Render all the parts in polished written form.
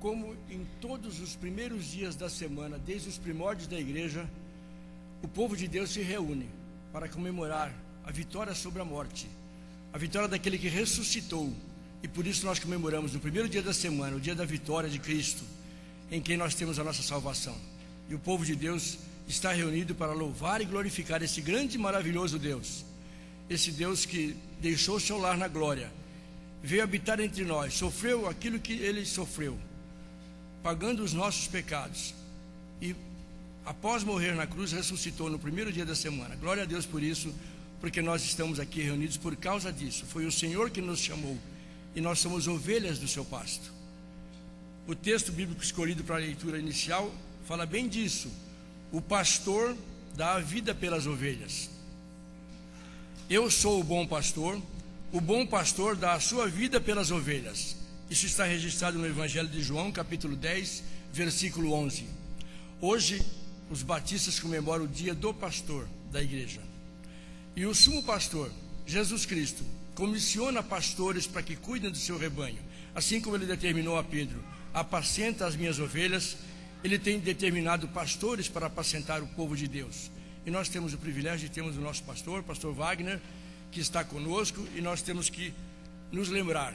como em todos os primeiros dias da semana, desde os primórdios da igreja, o povo de Deus se reúne para comemorar a vitória sobre a morte, a vitória daquele que ressuscitou. E por isso nós comemoramos no primeiro dia da semana, o dia da vitória de Cristo, em quem nós temos a nossa salvação. E o povo de Deus está reunido para louvar e glorificar esse grande e maravilhoso Deus. Esse Deus que deixou seu lar na glória, veio habitar entre nós, sofreu aquilo que Ele sofreu, pagando os nossos pecados, e após morrer na cruz, ressuscitou no primeiro dia da semana. Glória a Deus por isso, porque nós estamos aqui reunidos por causa disso. Foi o Senhor que nos chamou, e nós somos ovelhas do seu pasto. O texto bíblico escolhido para a leitura inicial fala bem disso. O pastor dá a vida pelas ovelhas. Eu sou o bom pastor dá a sua vida pelas ovelhas. Isso está registrado no Evangelho de João, capítulo 10, versículo 11. Hoje, os batistas comemoram o dia do pastor da igreja. E o sumo pastor, Jesus Cristo, comissiona pastores para que cuidem do seu rebanho. Assim como ele determinou a Pedro: apacenta as minhas ovelhas, ele tem determinado pastores para apacentar o povo de Deus. E nós temos o privilégio de termos o nosso pastor Wagner, que está conosco, e nós temos que nos lembrar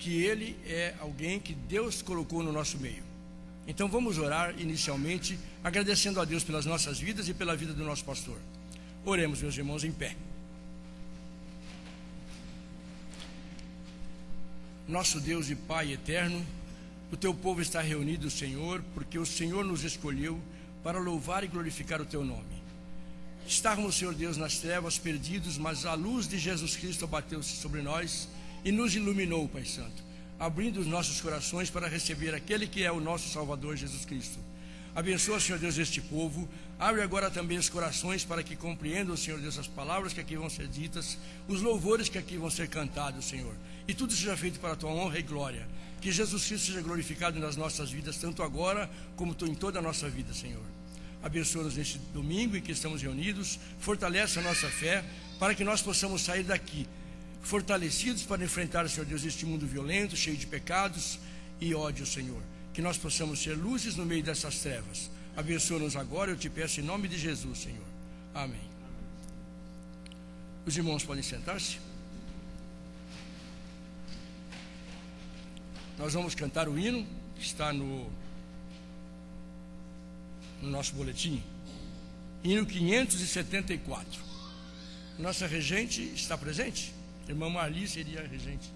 que ele é alguém que Deus colocou no nosso meio. Então vamos orar inicialmente, agradecendo a Deus pelas nossas vidas e pela vida do nosso pastor. Oremos, meus irmãos, em pé. Nosso Deus e Pai eterno, o teu povo está reunido, Senhor, porque o Senhor nos escolheu para louvar e glorificar o teu nome. Estávamos, Senhor Deus, nas trevas, perdidos, mas a luz de Jesus Cristo abateu-se sobre nós e nos iluminou, Pai Santo, abrindo os nossos corações para receber aquele que é o nosso Salvador, Jesus Cristo. Abençoa, Senhor Deus, este povo. Abre agora também os corações para que compreendam, Senhor Deus, as palavras que aqui vão ser ditas, os louvores que aqui vão ser cantados, Senhor. E tudo seja feito para a tua honra e glória. Que Jesus Cristo seja glorificado nas nossas vidas, tanto agora como em toda a nossa vida, Senhor. Abençoa-nos neste domingo em que estamos reunidos. Fortalece a nossa fé para que nós possamos sair daqui fortalecidos para enfrentar, Senhor Deus, este mundo violento, cheio de pecados e ódio, Senhor. Que nós possamos ser luzes no meio dessas trevas. Abençoa-nos agora, eu te peço em nome de Jesus, Senhor. Amém. Os irmãos podem sentar-se. Nós vamos cantar o hino que está no nosso boletim. Hino 574. Nossa regente está presente? Irmã Marli seria a regente.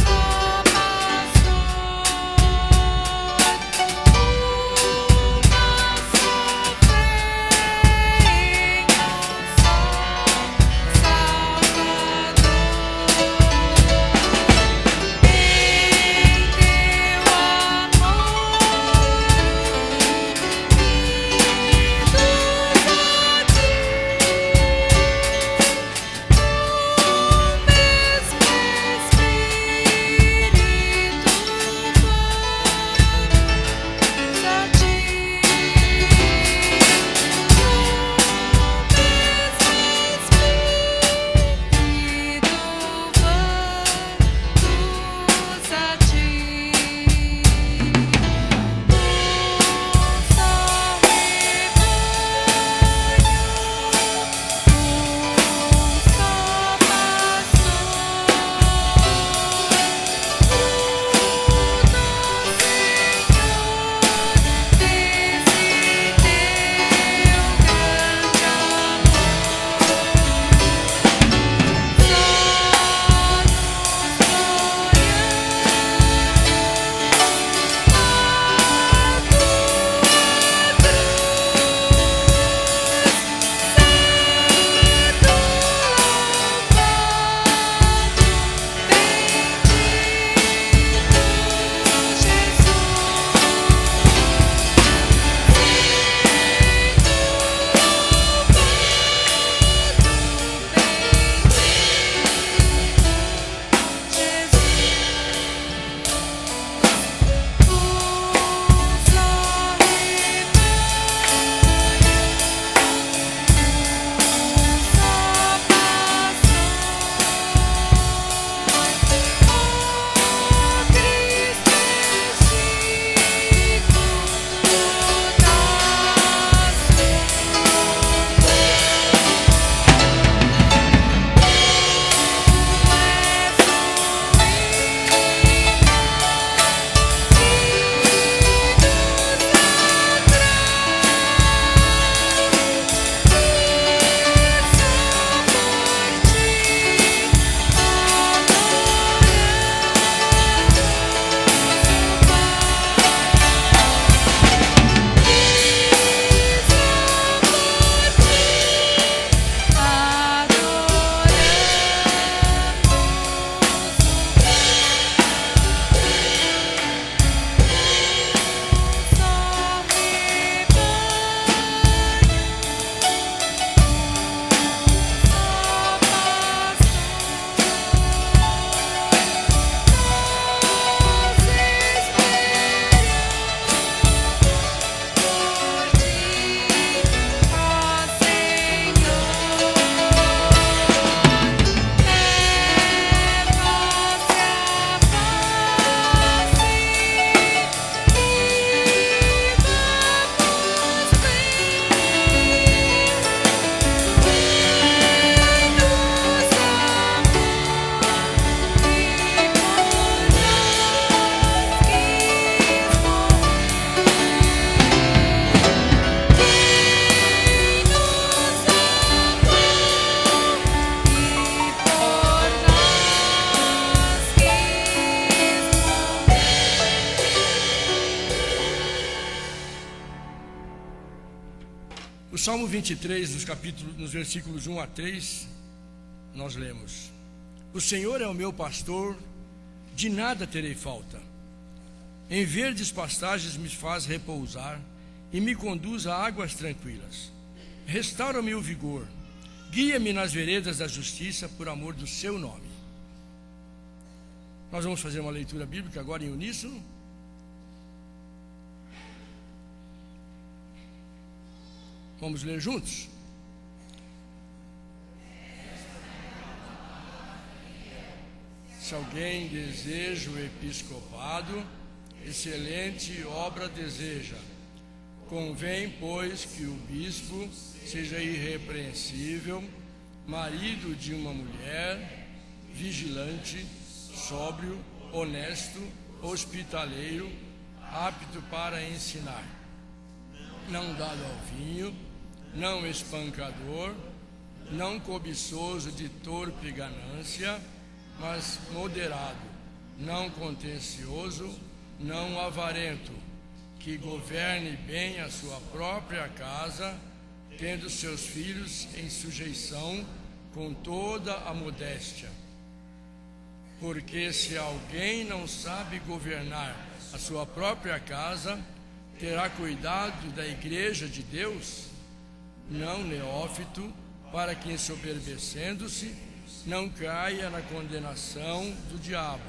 Só pastor. O Salmo 23, nos versículos 1 a 3, nós lemos: O Senhor é o meu pastor, de nada terei falta. Em verdes pastagens me faz repousar e me conduz a águas tranquilas. Restaura-me o vigor, guia-me nas veredas da justiça por amor do seu nome. Nós vamos fazer uma leitura bíblica agora em uníssono. Vamos ler juntos? Se alguém deseja o episcopado, excelente obra deseja. Convém, pois, que o bispo seja irrepreensível, marido de uma mulher, vigilante, sóbrio, honesto, hospitaleiro, apto para ensinar, não dado ao vinho, não espancador, não cobiçoso de torpe ganância, mas moderado, não contencioso, não avarento, que governe bem a sua própria casa, tendo seus filhos em sujeição com toda a modéstia. Porque se alguém não sabe governar a sua própria casa, terá cuidado da igreja de Deus, não neófito, para que, ensoberbecendo-se, não caia na condenação do diabo.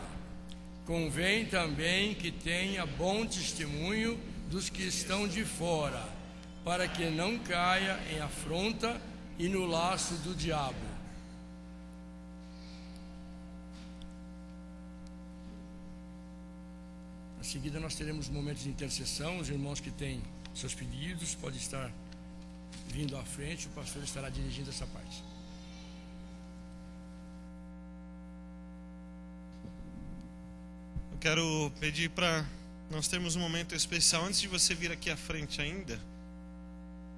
Convém também que tenha bom testemunho dos que estão de fora, para que não caia em afronta e no laço do diabo. Em seguida nós teremos momentos de intercessão. Os irmãos que têm seus pedidos podem estar vindo à frente, o pastor estará dirigindo essa parte. Eu quero pedir para nós termos um momento especial, antes de você vir aqui à frente ainda,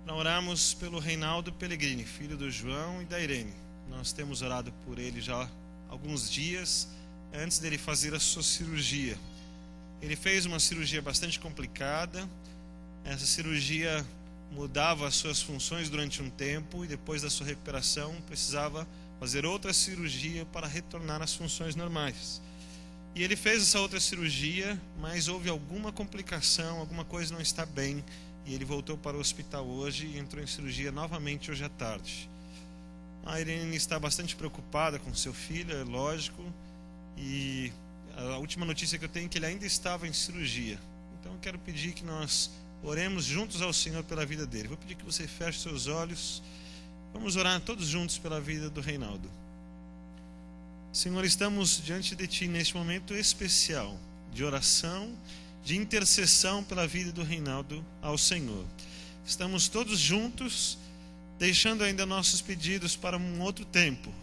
para orarmos pelo Reinaldo Pellegrini, filho do João e da Irene. Nós temos orado por ele já há alguns dias, antes dele fazer a sua cirurgia. Ele fez uma cirurgia bastante complicada. Essa cirurgia mudava as suas funções durante um tempo, e depois da sua recuperação precisava fazer outra cirurgia para retornar às funções normais. E ele fez essa outra cirurgia, mas houve alguma complicação, alguma coisa não está bem, e ele voltou para o hospital hoje e entrou em cirurgia novamente hoje à tarde. A Irene está bastante preocupada com seu filho, é lógico, e a última notícia que eu tenho é que ele ainda estava em cirurgia. Então eu quero pedir que nós oremos juntos ao Senhor pela vida dele. Vou pedir que você feche seus olhos. Vamos orar todos juntos pela vida do Reinaldo. Senhor, estamos diante de Ti neste momento especial de oração, de intercessão pela vida do Reinaldo ao Senhor. Estamos todos juntos, deixando ainda nossos pedidos para um outro tempo,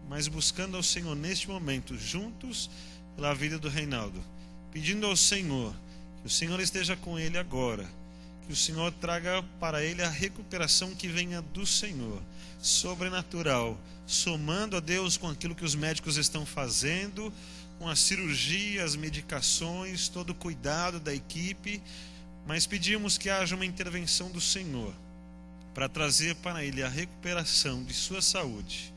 mas buscando ao Senhor neste momento, juntos pela vida do Reinaldo, pedindo ao Senhor que o Senhor esteja com ele agora, que o Senhor traga para ele a recuperação que venha do Senhor, sobrenatural, somando a Deus com aquilo que os médicos estão fazendo, com a cirurgia, as medicações, todo o cuidado da equipe, mas pedimos que haja uma intervenção do Senhor para trazer para ele a recuperação de sua saúde.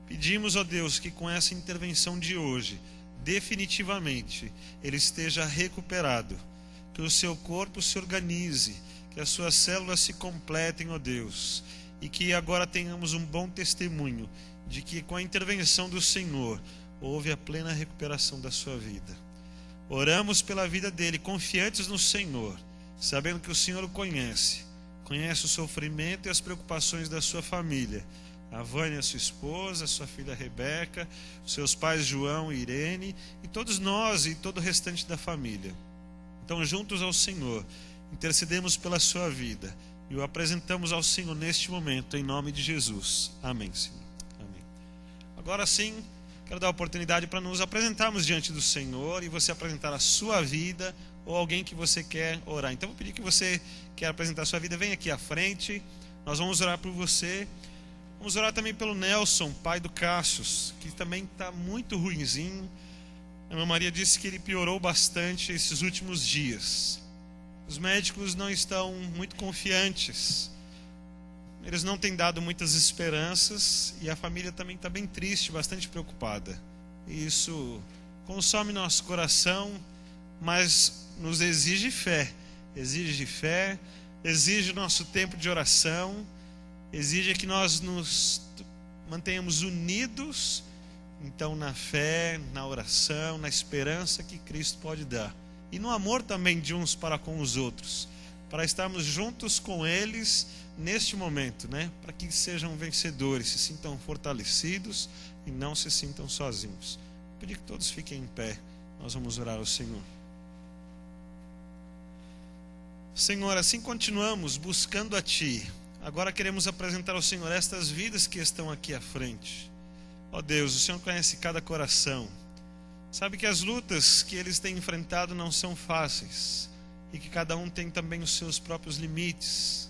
Pedimos, ó Deus, que com essa intervenção de hoje, definitivamente, ele esteja recuperado, que o seu corpo se organize, que as suas células se completem, ó Deus, e que agora tenhamos um bom testemunho de que com a intervenção do Senhor houve a plena recuperação da sua vida. Oramos pela vida dele, confiantes no Senhor, sabendo que o Senhor o conhece o sofrimento e as preocupações da sua família, a Vânia, sua esposa, sua filha Rebeca, seus pais João e Irene, e todos nós e todo o restante da família. Então, juntos ao Senhor, intercedemos pela sua vida e o apresentamos ao Senhor neste momento, em nome de Jesus. Amém, Senhor. Amém. Agora sim, quero dar a oportunidade para nos apresentarmos diante do Senhor e você apresentar a sua vida ou alguém que você quer orar. Então, vou pedir que você quer apresentar a sua vida, venha aqui à frente, nós vamos orar por você. Vamos orar também pelo Nelson, pai do Cassius, que também está muito ruinzinho. A irmã Maria disse que ele piorou bastante esses últimos dias. Os médicos não estão muito confiantes. eles não têm dado muitas esperanças e a família também está bem triste, bastante preocupada. E isso consome nosso coração, mas nos exige fé, exige nosso tempo de oração, exige que nós nos mantenhamos unidos, então, na fé, na oração, na esperança que Cristo pode dar. E no amor também de uns para com os outros, para estarmos juntos com eles neste momento, né? Para que sejam vencedores, se sintam fortalecidos e não se sintam sozinhos. Vou pedir que todos fiquem em pé, nós vamos orar ao Senhor. Senhor, assim continuamos buscando a Ti. Agora queremos apresentar ao Senhor estas vidas que estão aqui à frente. Ó Deus, o Senhor conhece cada coração. Sabe que as lutas que eles têm enfrentado não são fáceis e que cada um tem também os seus próprios limites.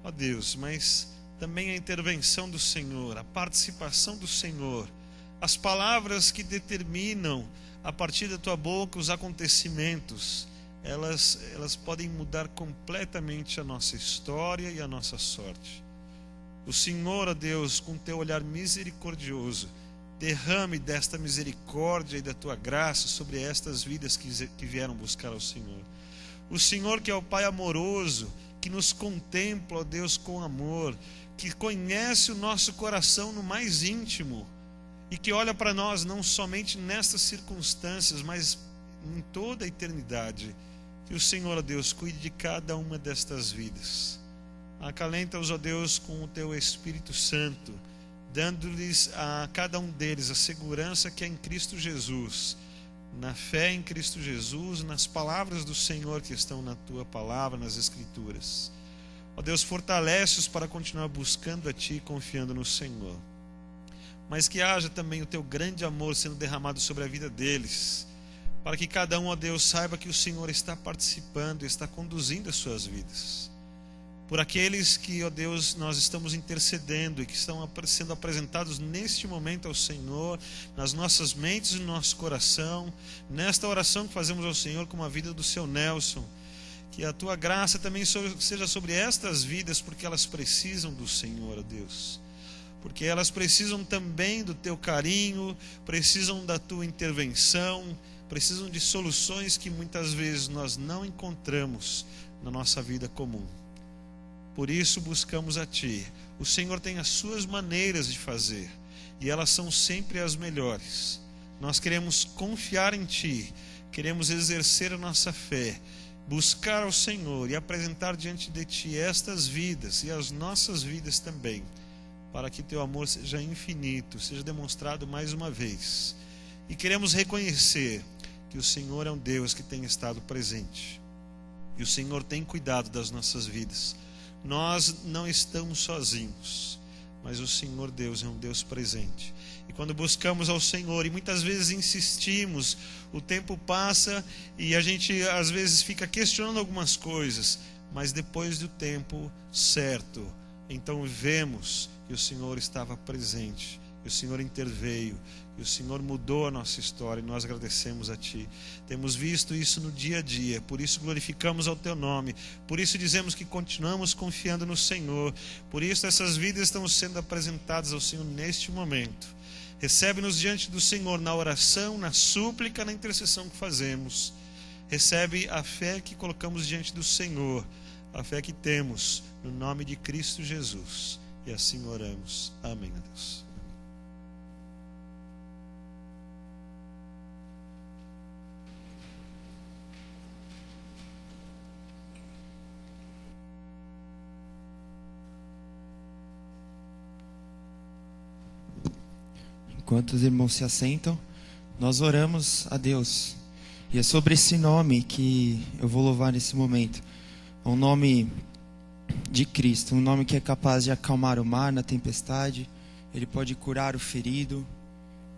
Ó Deus, mas também a intervenção do Senhor, a participação do Senhor, as palavras que determinam a partir da Tua boca os acontecimentos, elas podem mudar completamente a nossa história e a nossa sorte. O Senhor, ó Deus, com Teu olhar misericordioso, derrame desta misericórdia e da Tua graça sobre estas vidas que vieram buscar ao Senhor. O Senhor, que é o Pai amoroso, que nos contempla, ó Deus, com amor, que conhece o nosso coração no mais íntimo e que olha para nós não somente nestas circunstâncias, mas em toda a eternidade. Que o Senhor, ó Deus, cuide de cada uma destas vidas. Acalenta-os, ó Deus, com o Teu Espírito Santo, dando-lhes a cada um deles a segurança que é em Cristo Jesus, na fé em Cristo Jesus, nas palavras do Senhor que estão na Tua palavra, nas Escrituras. Ó Deus, fortalece-os para continuar buscando a Ti e confiando no Senhor. Mas que haja também o Teu grande amor sendo derramado sobre a vida deles, para que cada um, ó Deus, saiba que o Senhor está participando e está conduzindo as suas vidas. Por aqueles que, ó Deus, nós estamos intercedendo e que estão sendo apresentados neste momento ao Senhor, nas nossas mentes e no nosso coração, nesta oração que fazemos ao Senhor com a vida do seu Nelson, que a Tua graça também seja sobre estas vidas, porque elas precisam do Senhor, ó Deus. Porque elas precisam também do Teu carinho, precisam da Tua intervenção, precisam de soluções que muitas vezes nós não encontramos na nossa vida comum. Por isso buscamos a Ti. O Senhor tem as suas maneiras de fazer e elas são sempre as melhores. Nós queremos confiar em Ti, queremos exercer a nossa fé, buscar ao Senhor e apresentar diante de Ti estas vidas e as nossas vidas também, para que Teu amor seja infinito, seja demonstrado mais uma vez. E queremos reconhecer que o Senhor é um Deus que tem estado presente e o Senhor tem cuidado das nossas vidas. Nós não estamos sozinhos, mas o Senhor Deus é um Deus presente. E quando buscamos ao Senhor e muitas vezes insistimos, o tempo passa e a gente às vezes fica questionando algumas coisas, mas depois do tempo certo, então vemos que o Senhor estava presente, que o Senhor interveio, que o Senhor mudou a nossa história e nós agradecemos a Ti. Temos visto isso no dia a dia, por isso glorificamos ao Teu nome, por isso dizemos que continuamos confiando no Senhor, por isso essas vidas estão sendo apresentadas ao Senhor neste momento. Recebe-nos diante do Senhor na oração, na súplica, na intercessão que fazemos. Recebe a fé que colocamos diante do Senhor, a fé que temos no nome de Cristo Jesus. E assim oramos. Amém, a Deus. Enquanto os irmãos se assentam, nós oramos a Deus. E é sobre esse nome que eu vou louvar nesse momento. É um nome de Cristo, um nome que é capaz de acalmar o mar na tempestade. Ele pode curar o ferido.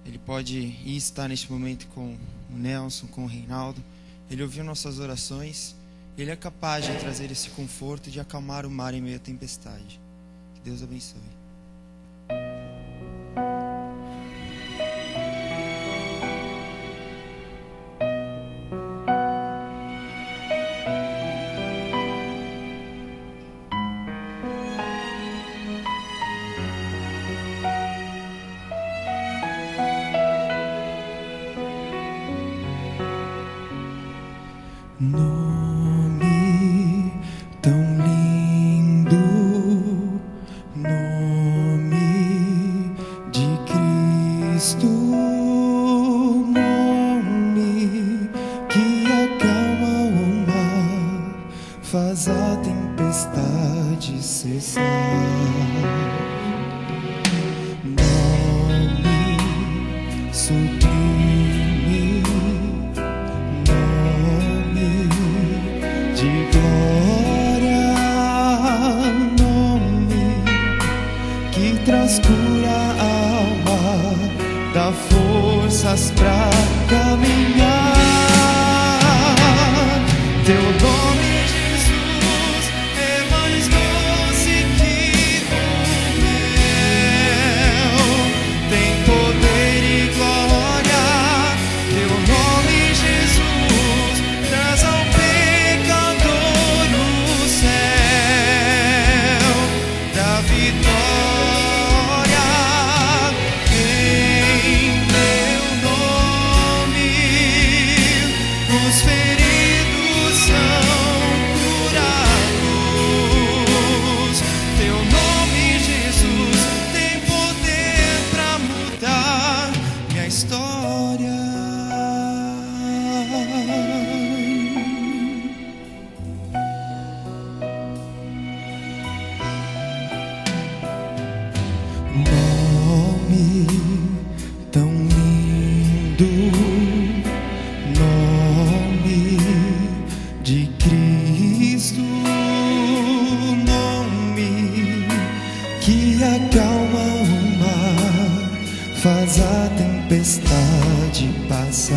Ele pode ir estar neste momento com o Nelson, com o Reinaldo. Ele ouviu nossas orações. Ele é capaz de trazer esse conforto e de acalmar o mar em meio à tempestade. Que Deus abençoe. Nome tão lindo, nome de Cristo, nome que acalma o mar, faz a tempestade cessar. Nome sublime, nome de glória, nome que traz cura à alma, dá forças pra caminhar. Teu nome, Jesus, é mais doce que o mel, tem poder e glória. Teu nome, Jesus, traz ao pecador o céu da vitória. Em teu nome os feridos são curados. Teu nome, Jesus, tem poder pra mudar minha história. Nome tão lindo, nome de Cristo, nome que acalma o mar, faz a tempestade passar.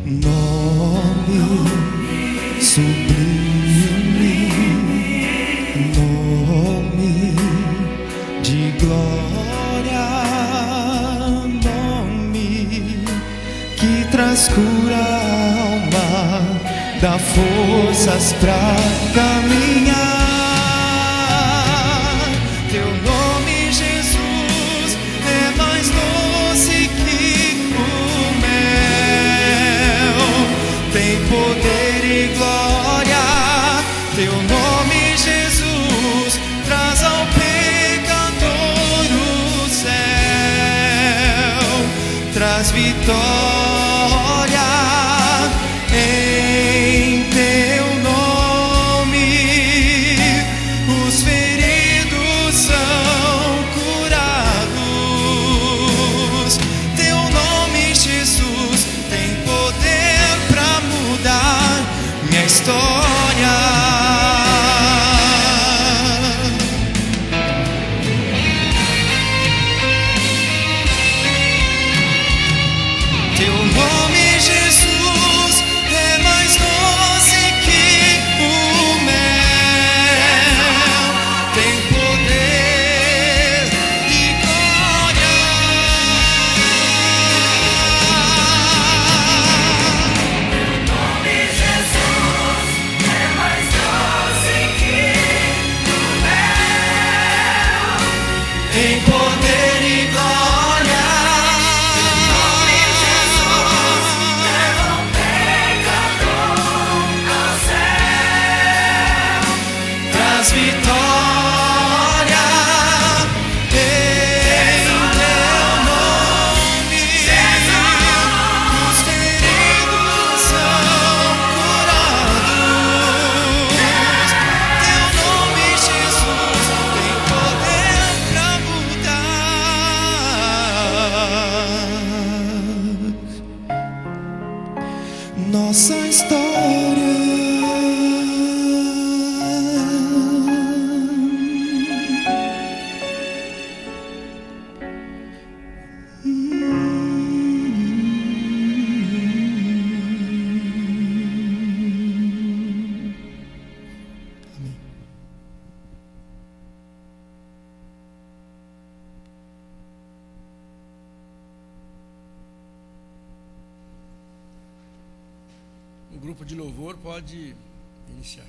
Nome sublime, nome de glória, nome que traz cura à alma, dá forças pra caminhar. Teu nome, Jesus, é mais doce que o mel, tem poder e glória. Teu nome, Jesus, traz ao pecador o céu, traz vitória. Em teu nome os feridos são curados. Teu nome, Jesus, tem poder pra mudar minha história. Teu nome, Jesus, é mais doce que o mel, tem poder e glória. Nome Jesus é mais doce que o mel, Tem poder e glória. nome Jesus leva o pecador ao céu, Traz vitória. Em teu nome os feridos são curados. Teu nome, Jesus, tem poder pra mudar nossa história. O grupo de louvor pode iniciar.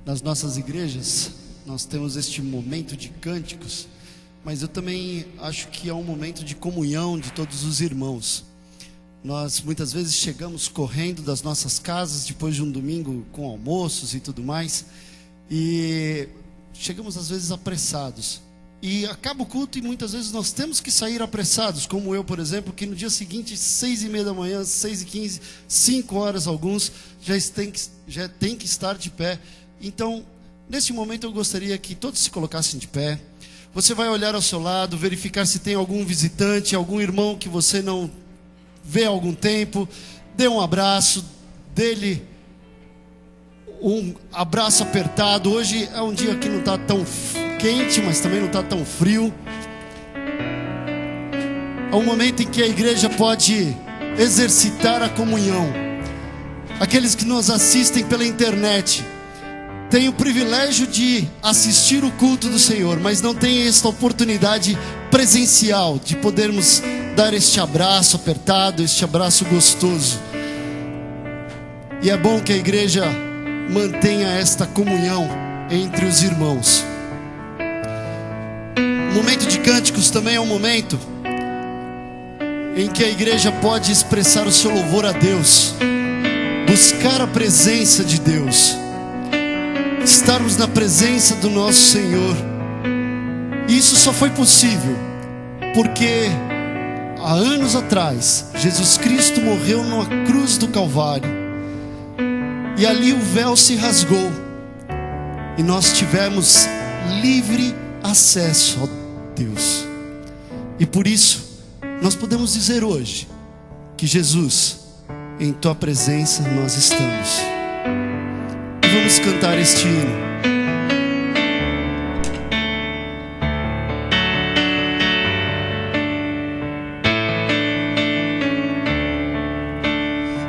nas nossas igrejas nós temos este momento de cânticos, mas eu também acho que é um momento de comunhão de todos os irmãos. Nós muitas vezes chegamos correndo das nossas casas depois de um domingo com almoços e tudo mais, e chegamos às vezes apressados, e acaba o culto e muitas vezes nós temos que sair apressados, como eu, por exemplo, que no dia seguinte, 6:30 da manhã, 6:15, 5 horas alguns, já tem que estar de pé. Então, nesse momento eu gostaria que todos se colocassem de pé. Você vai olhar ao seu lado, verificar se tem algum visitante, algum irmão que você não vê há algum tempo. Dê um abraço, dê-lhe um abraço apertado. Hoje é um dia que não está tão quente, mas também não está tão frio. É um momento em que a igreja pode exercitar a comunhão. Aqueles que nos assistem pela internet têm o privilégio de assistir o culto do Senhor, mas não têm esta oportunidade presencial de podermos dar este abraço apertado, este abraço gostoso. E é bom que a igreja mantenha esta comunhão entre os irmãos. O momento de cânticos também é um momento em que a igreja pode expressar o seu louvor a Deus, buscar a presença de Deus, estarmos na presença do nosso Senhor. E isso só foi possível porque há anos atrás Jesus Cristo morreu numa cruz do Calvário, e ali o véu se rasgou e nós tivemos livre acesso a Deus. E por isso nós podemos dizer hoje que Jesus, em tua presença nós estamos. E vamos cantar este hino.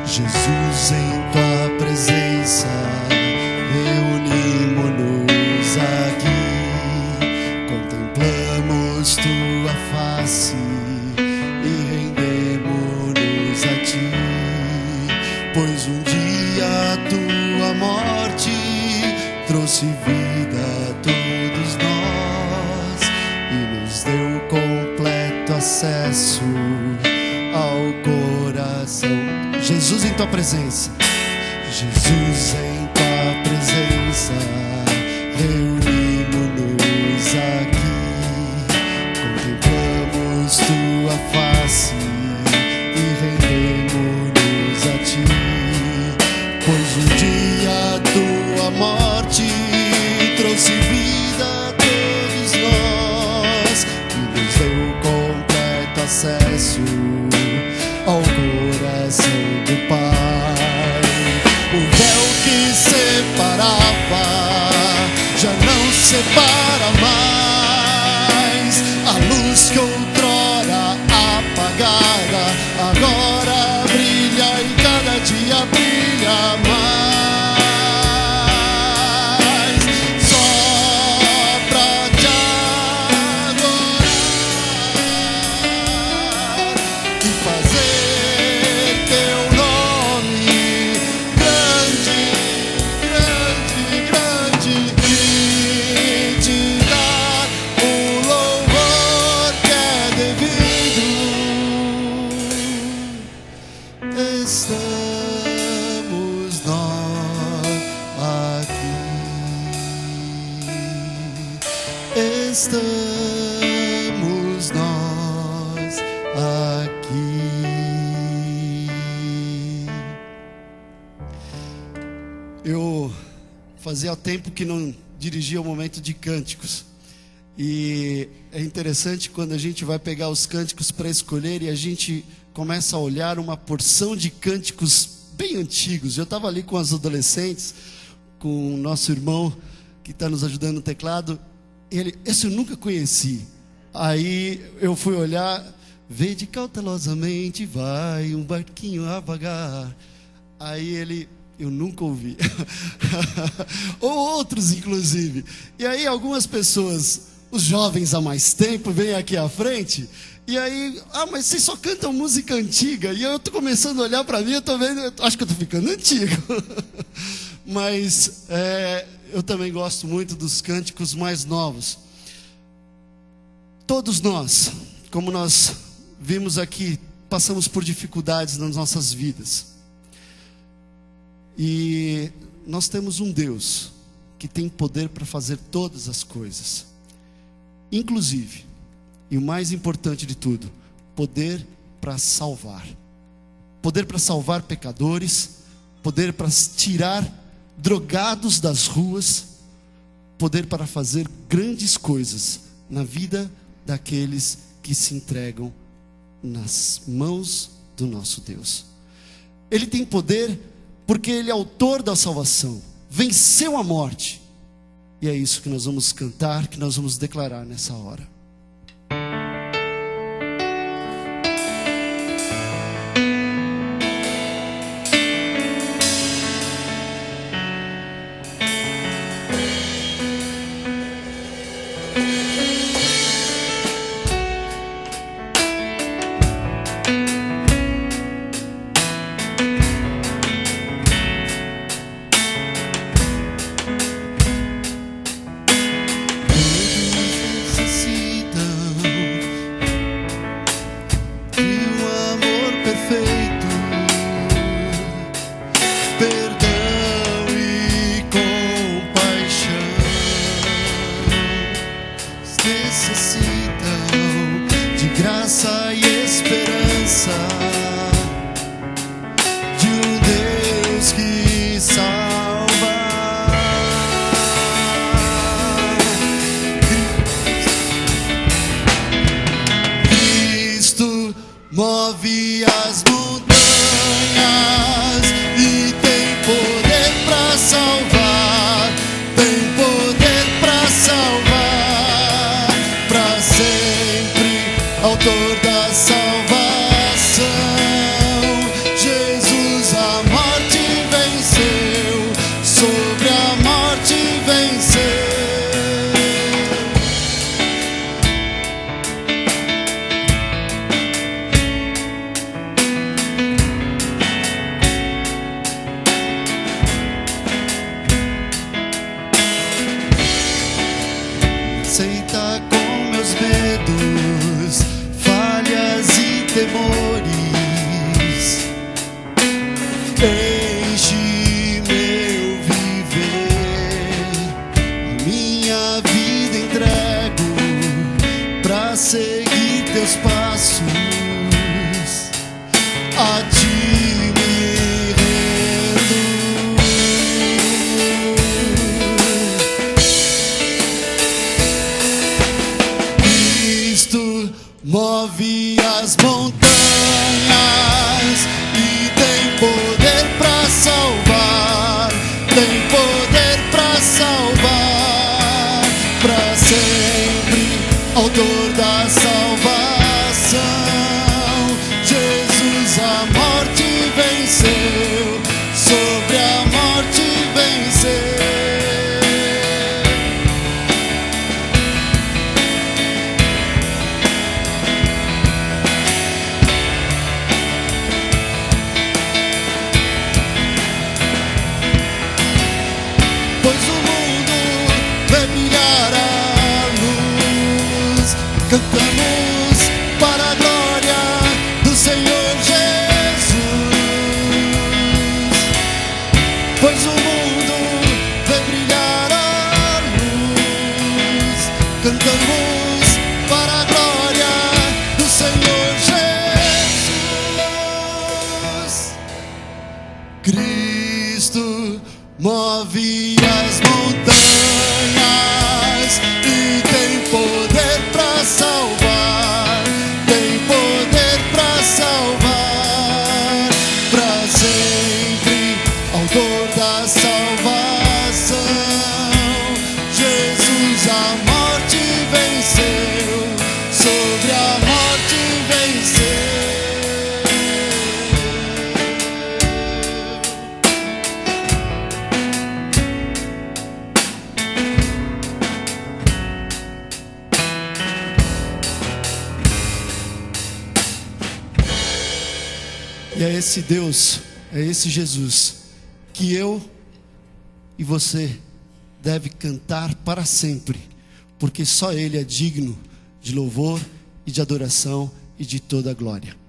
Jesus, em tua presença reunimos-nos aqui, contemplamos tua face e rendemos-nos a ti, pois um dia a tua morte trouxe vida a todos nós e nos deu completo acesso ao coração. Jesus, em tua presença, Jesus, em tua presença reunimos-nos aqui, contemplamos tua face e rendemos-nos a ti, pois um dia a tua morte trouxe vida a todos nós e nos deu completo acesso ao coração do Pai. O véu que separava já não separa mais. A luz que outrora apagada agora brilha e cada dia brilha mais. Só pra te adorar e fazer teu nome grande, grande, grande, e te dar o louvor que é devido. Estamos nós aqui, estamos nós aqui. Eu fazia tempo que não dirigia o momento de cânticos, e é interessante quando a gente vai pegar os cânticos para escolher e a gente começa a olhar uma porção de cânticos bem antigos. Eu estava ali com as adolescentes, com o nosso irmão que está nos ajudando no teclado. Esse eu nunca conheci. Aí eu fui olhar, vede cautelosamente vai um barquinho a vagar. Aí eu nunca ouvi. Ou outros inclusive. E aí algumas pessoas, os jovens há mais tempo, vêm aqui à frente. E aí, mas vocês só cantam música antiga. E eu estou começando a olhar para mim, eu estou vendo, acho que eu estou ficando antigo. Mas eu também gosto muito dos cânticos mais novos. Todos nós, como nós vimos aqui, passamos por dificuldades nas nossas vidas. E nós temos um Deus que tem poder para fazer todas as coisas. Inclusive, e o mais importante de tudo, poder para salvar. Poder para salvar pecadores, poder para tirar drogados das ruas, poder para fazer grandes coisas na vida daqueles que se entregam nas mãos do nosso Deus. Ele tem poder porque Ele é autor da salvação, venceu a morte. E é isso que nós vamos cantar, que nós vamos declarar nessa hora. Move as montanhas e tem poder para salvar, tem poder para salvar, para sempre, autor da salvação. Jesus a morte venceu, sobre a morte venceu. Aceita com meus medos, falhas e temores, enche meu viver, a minha vida entrego pra seguir teus passos, a ti me rendo. Move as montanhas e tem poder para salvar, tem poder para salvar, para sempre, autor da salvação. Jesus a morte venceu, sobre a morte venceu. Cantamos para a glória do Senhor Jesus, pois o mundo vê brilhar a luz. Cantamos para a glória do Senhor Jesus. Cristo move as montanhas e tem poder para salvar, tem poder para salvar, para sempre, autor da salvação. Jesus a morte venceu, sobre a morte venceu. E é esse Deus, é esse Jesus que eu e você deve cantar para sempre, porque só Ele é digno de louvor e de adoração e de toda a glória.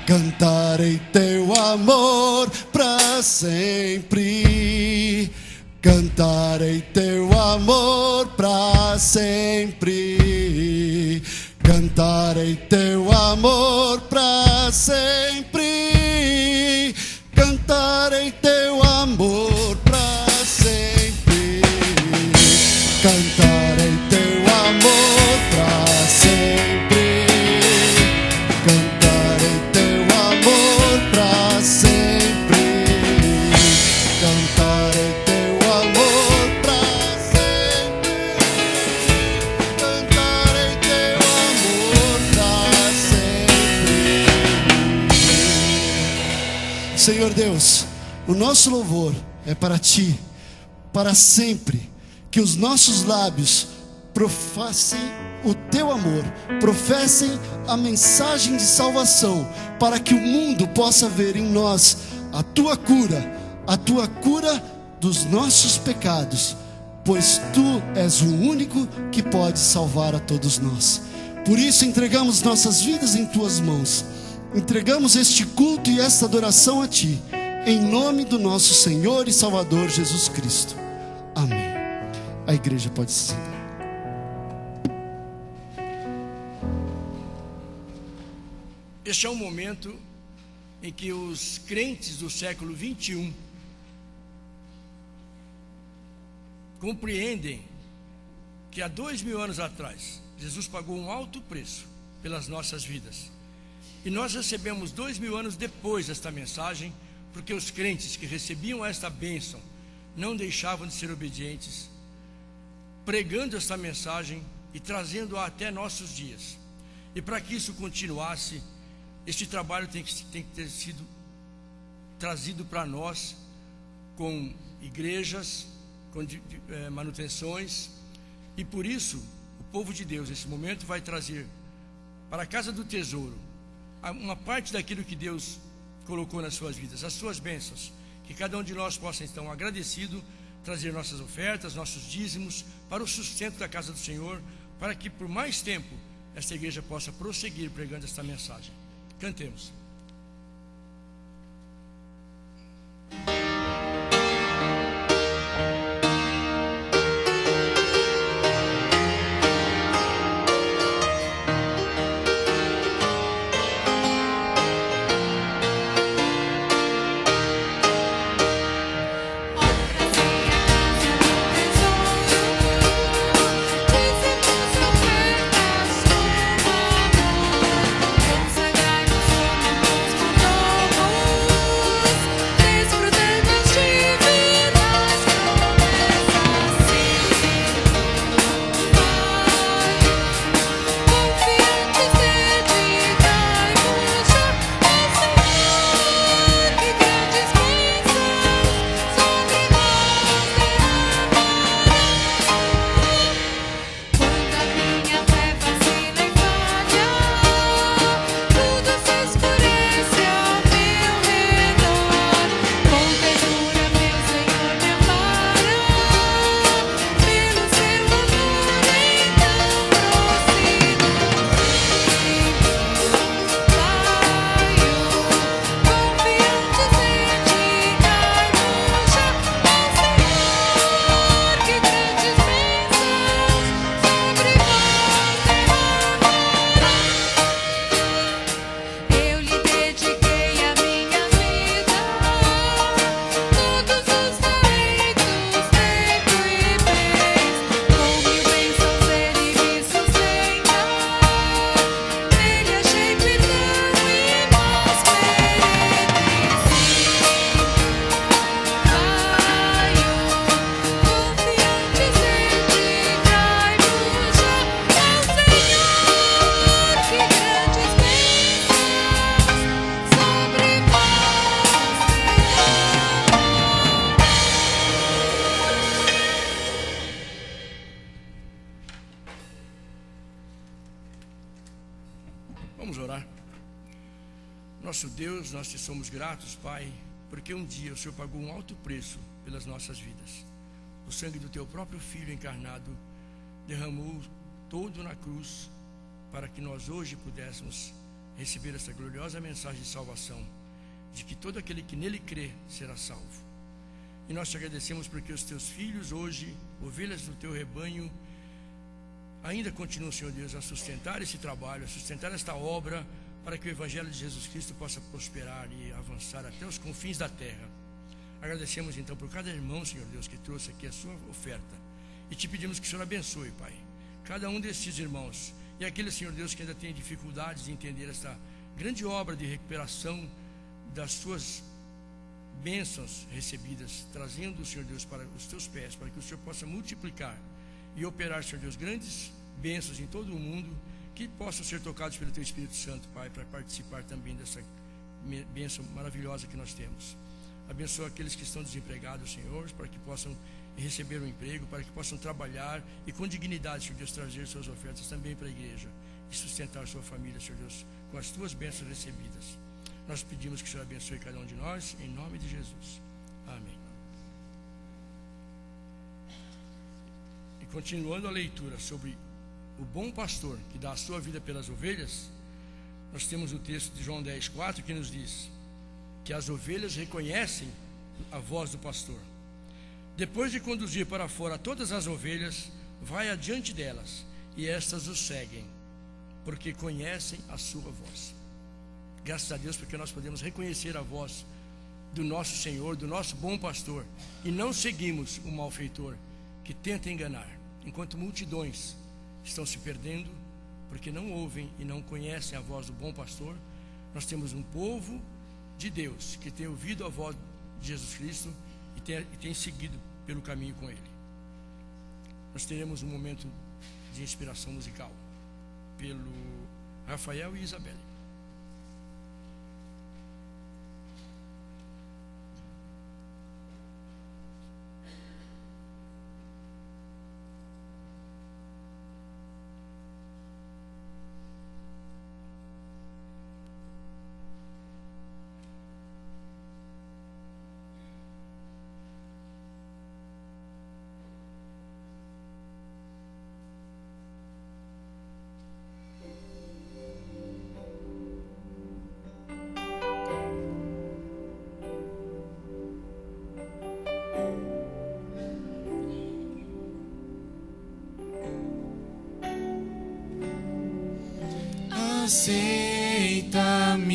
Cantarei teu amor para sempre. Cantarei teu amor para sempre. Cantarei teu amor para sempre. Cantarei teu amor para sempre. Cantarei teu amor para sempre. Cantarei teu amor para sempre. Cantarei teu amor para sempre. Cantarei teu amor para sempre. Senhor Deus, o nosso louvor é para Ti, para sempre. Que os nossos lábios professem o Teu amor, professem a mensagem de salvação, para que o mundo possa ver em nós a Tua cura dos nossos pecados, pois Tu és o único que pode salvar a todos nós. Por isso entregamos nossas vidas em Tuas mãos, entregamos este culto e esta adoração a Ti, em nome do nosso Senhor e Salvador Jesus Cristo. Amém. A igreja pode se sentar. Este é um momento em que os crentes do século 21 compreendem que há 2000 anos atrás Jesus pagou um alto preço pelas nossas vidas, e nós recebemos 2000 anos depois esta mensagem, porque os crentes que recebiam esta bênção não deixavam de ser obedientes, pregando esta mensagem e trazendo-a até nossos dias. E para que isso continuasse, este trabalho tem que ter sido trazido para nós, com igrejas, com manutenções, e por isso o povo de Deus nesse momento vai trazer para a casa do tesouro uma parte daquilo que Deus colocou nas suas vidas, as suas bênçãos, que cada um de nós possa então, agradecido, trazer nossas ofertas, nossos dízimos para o sustento da casa do Senhor, para que por mais tempo esta igreja possa prosseguir pregando esta mensagem. Cantemos. Nosso Deus, nós te somos gratos, Pai, porque um dia o Senhor pagou um alto preço pelas nossas vidas. O sangue do teu próprio Filho encarnado derramou todo na cruz para que nós hoje pudéssemos receber essa gloriosa mensagem de salvação, de que todo aquele que nele crê será salvo. E nós te agradecemos porque os teus filhos hoje, ovelhas do teu rebanho, ainda continuam, Senhor Deus, a sustentar esse trabalho, a sustentar esta obra, para que o Evangelho de Jesus Cristo possa prosperar e avançar até os confins da terra. Agradecemos então por cada irmão, Senhor Deus, que trouxe aqui a sua oferta, e te pedimos que o Senhor abençoe, Pai, cada um desses irmãos, e aqueles, Senhor Deus, que ainda tem dificuldades de entender esta grande obra de recuperação das suas bênçãos recebidas, trazendo, Senhor Deus, para os teus pés, para que o Senhor possa multiplicar e operar, Senhor Deus, grandes bênçãos em todo o mundo, que possam ser tocados pelo teu Espírito Santo, Pai, para participar também dessa bênção maravilhosa que nós temos. Abençoa aqueles que estão desempregados, Senhor, para que possam receber um emprego, para que possam trabalhar e com dignidade, Senhor Deus, trazer suas ofertas também para a igreja e sustentar sua família, Senhor Deus, com as tuas bênçãos recebidas. Nós pedimos que o Senhor abençoe cada um de nós, em nome de Jesus. Amém. E continuando a leitura sobre o bom pastor que dá a sua vida pelas ovelhas, nós temos o texto de João 10:4 que nos diz que as ovelhas reconhecem a voz do pastor. Depois de conduzir para fora todas as ovelhas, vai adiante delas, e estas o seguem, porque conhecem a sua voz. Graças a Deus, porque nós podemos reconhecer a voz do nosso Senhor, do nosso bom pastor, e não seguimos o malfeitor que tenta enganar, enquanto multidões estão se perdendo porque não ouvem e não conhecem a voz do bom pastor. Nós temos um povo de Deus que tem ouvido a voz de Jesus Cristo e tem seguido pelo caminho com ele. Nós teremos um momento de inspiração musical pelo Rafael e Isabelle.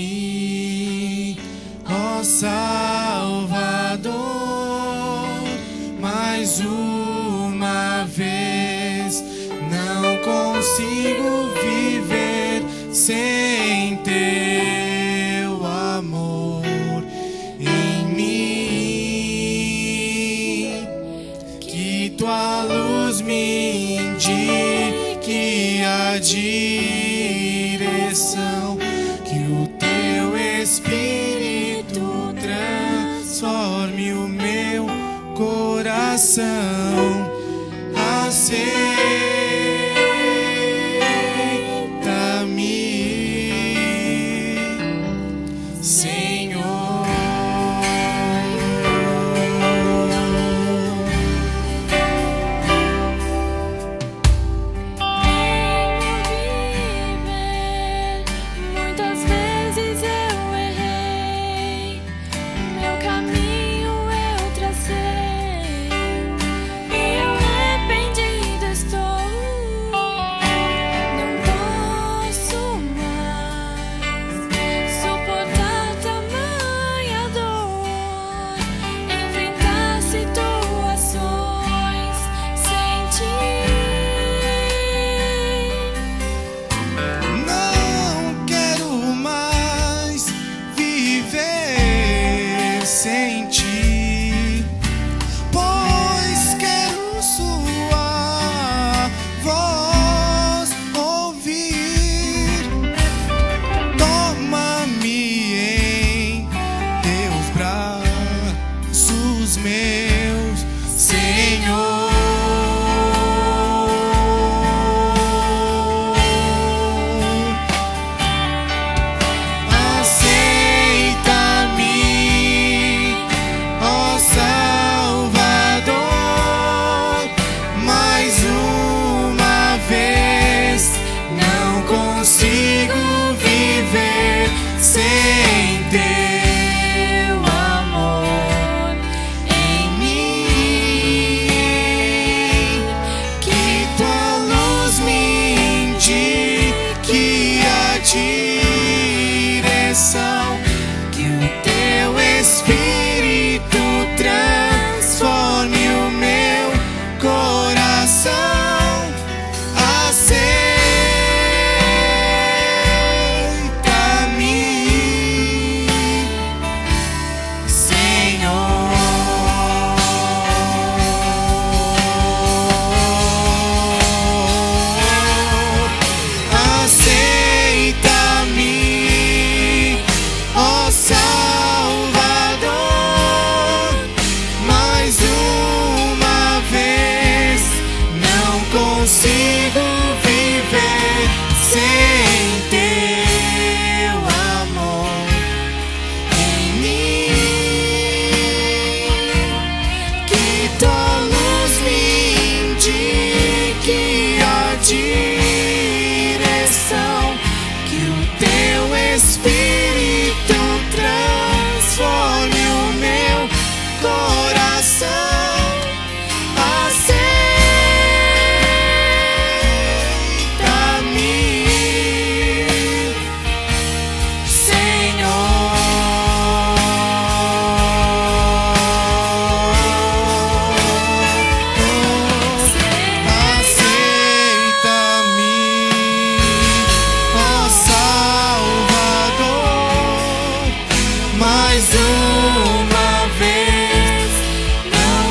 Aceita-me, ó Salvador, mais uma vez. Não consigo viver sem teu amor em mim. Que tua luz me indique a direção, que o teu Espírito transforme o meu coração. Aceita-me, Senhor. Muitas vezes eu errei, meu caminho eu tracei, e arrependido estou.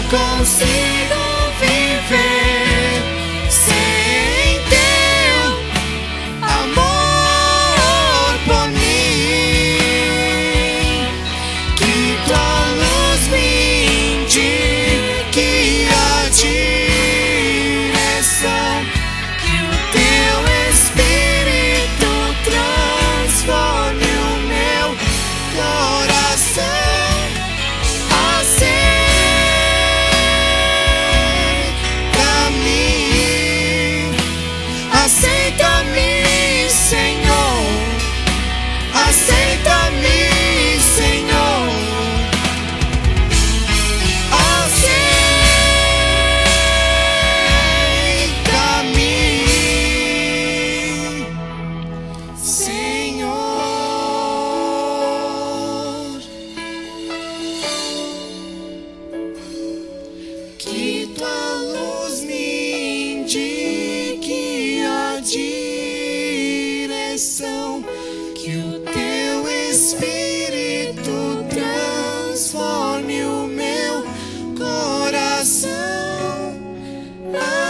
consigo viver sem teu amor por mim. Que tua luz me indique a direção, que o teu Espírito transforme o meu coração. Aceita-me, Senhor. Aceita-me, Senhor. Aceita-me, Senhor. Que tua luz me indique a direção, que o teu Espírito transforme o meu coração.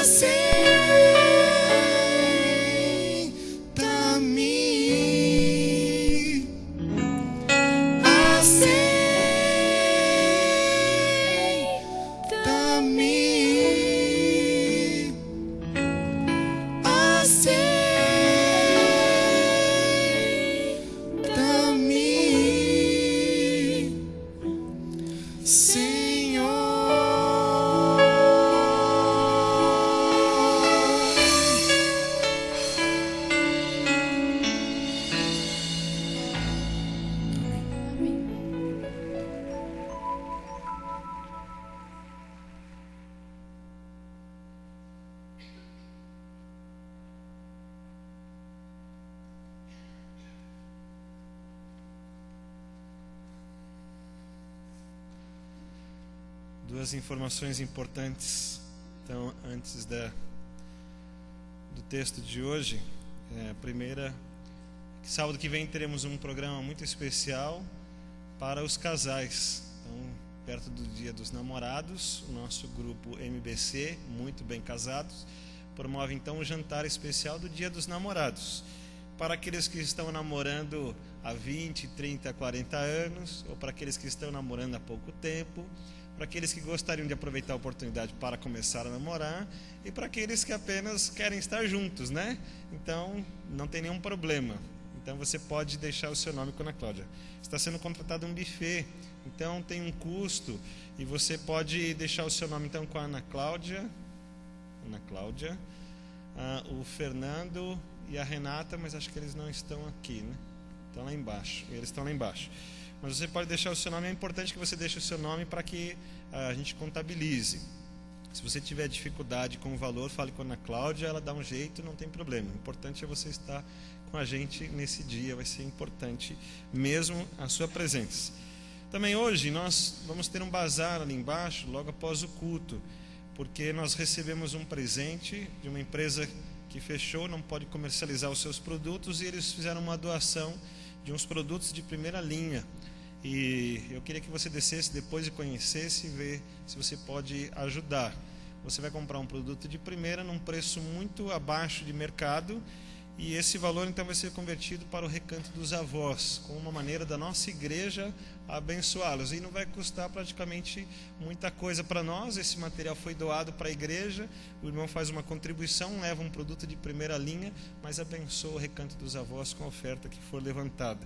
Aceita-me, Duas informações importantes, então, antes do texto de hoje. A primeira, que sábado que vem teremos um programa muito especial para os casais. Então, perto do Dia dos Namorados, o nosso grupo MBC, Muito Bem Casados, promove então um jantar especial do Dia dos Namorados, para aqueles que estão namorando há 20, 30, 40 anos, ou para aqueles que estão namorando há pouco tempo, para aqueles que gostariam de aproveitar a oportunidade para começar a namorar, e para aqueles que apenas querem estar juntos, né? Então, não tem nenhum problema. Então, você pode deixar o seu nome com a Ana Cláudia. Está sendo contratado um buffet, então tem um custo, e você pode deixar o seu nome então com a Ana Cláudia, o Fernando e a Renata, mas acho que eles não estão aqui, né? Estão lá embaixo, eles estão lá embaixo. Mas você pode deixar o seu nome, é importante que você deixe o seu nome para que a gente contabilize. Se você tiver dificuldade com o valor, fale com a Ana Cláudia, ela dá um jeito, não tem problema. O importante é você estar com a gente nesse dia, vai ser importante mesmo a sua presença. Também hoje nós vamos ter um bazar ali embaixo, logo após o culto, porque nós recebemos um presente de uma empresa que fechou, não pode comercializar os seus produtos, e eles fizeram uma doação de uns produtos de primeira linha. E eu queria que você descesse depois e conhecesse e ver se você pode ajudar. Você vai comprar um produto de primeira num preço muito abaixo de mercado, e esse valor então vai ser convertido para o Recanto dos Avós, como uma maneira da nossa igreja abençoá-los. E não vai custar praticamente muita coisa para nós. Esse material foi doado para a igreja, o irmão faz uma contribuição, leva um produto de primeira linha, mas abençoa o Recanto dos Avós com a oferta que for levantada.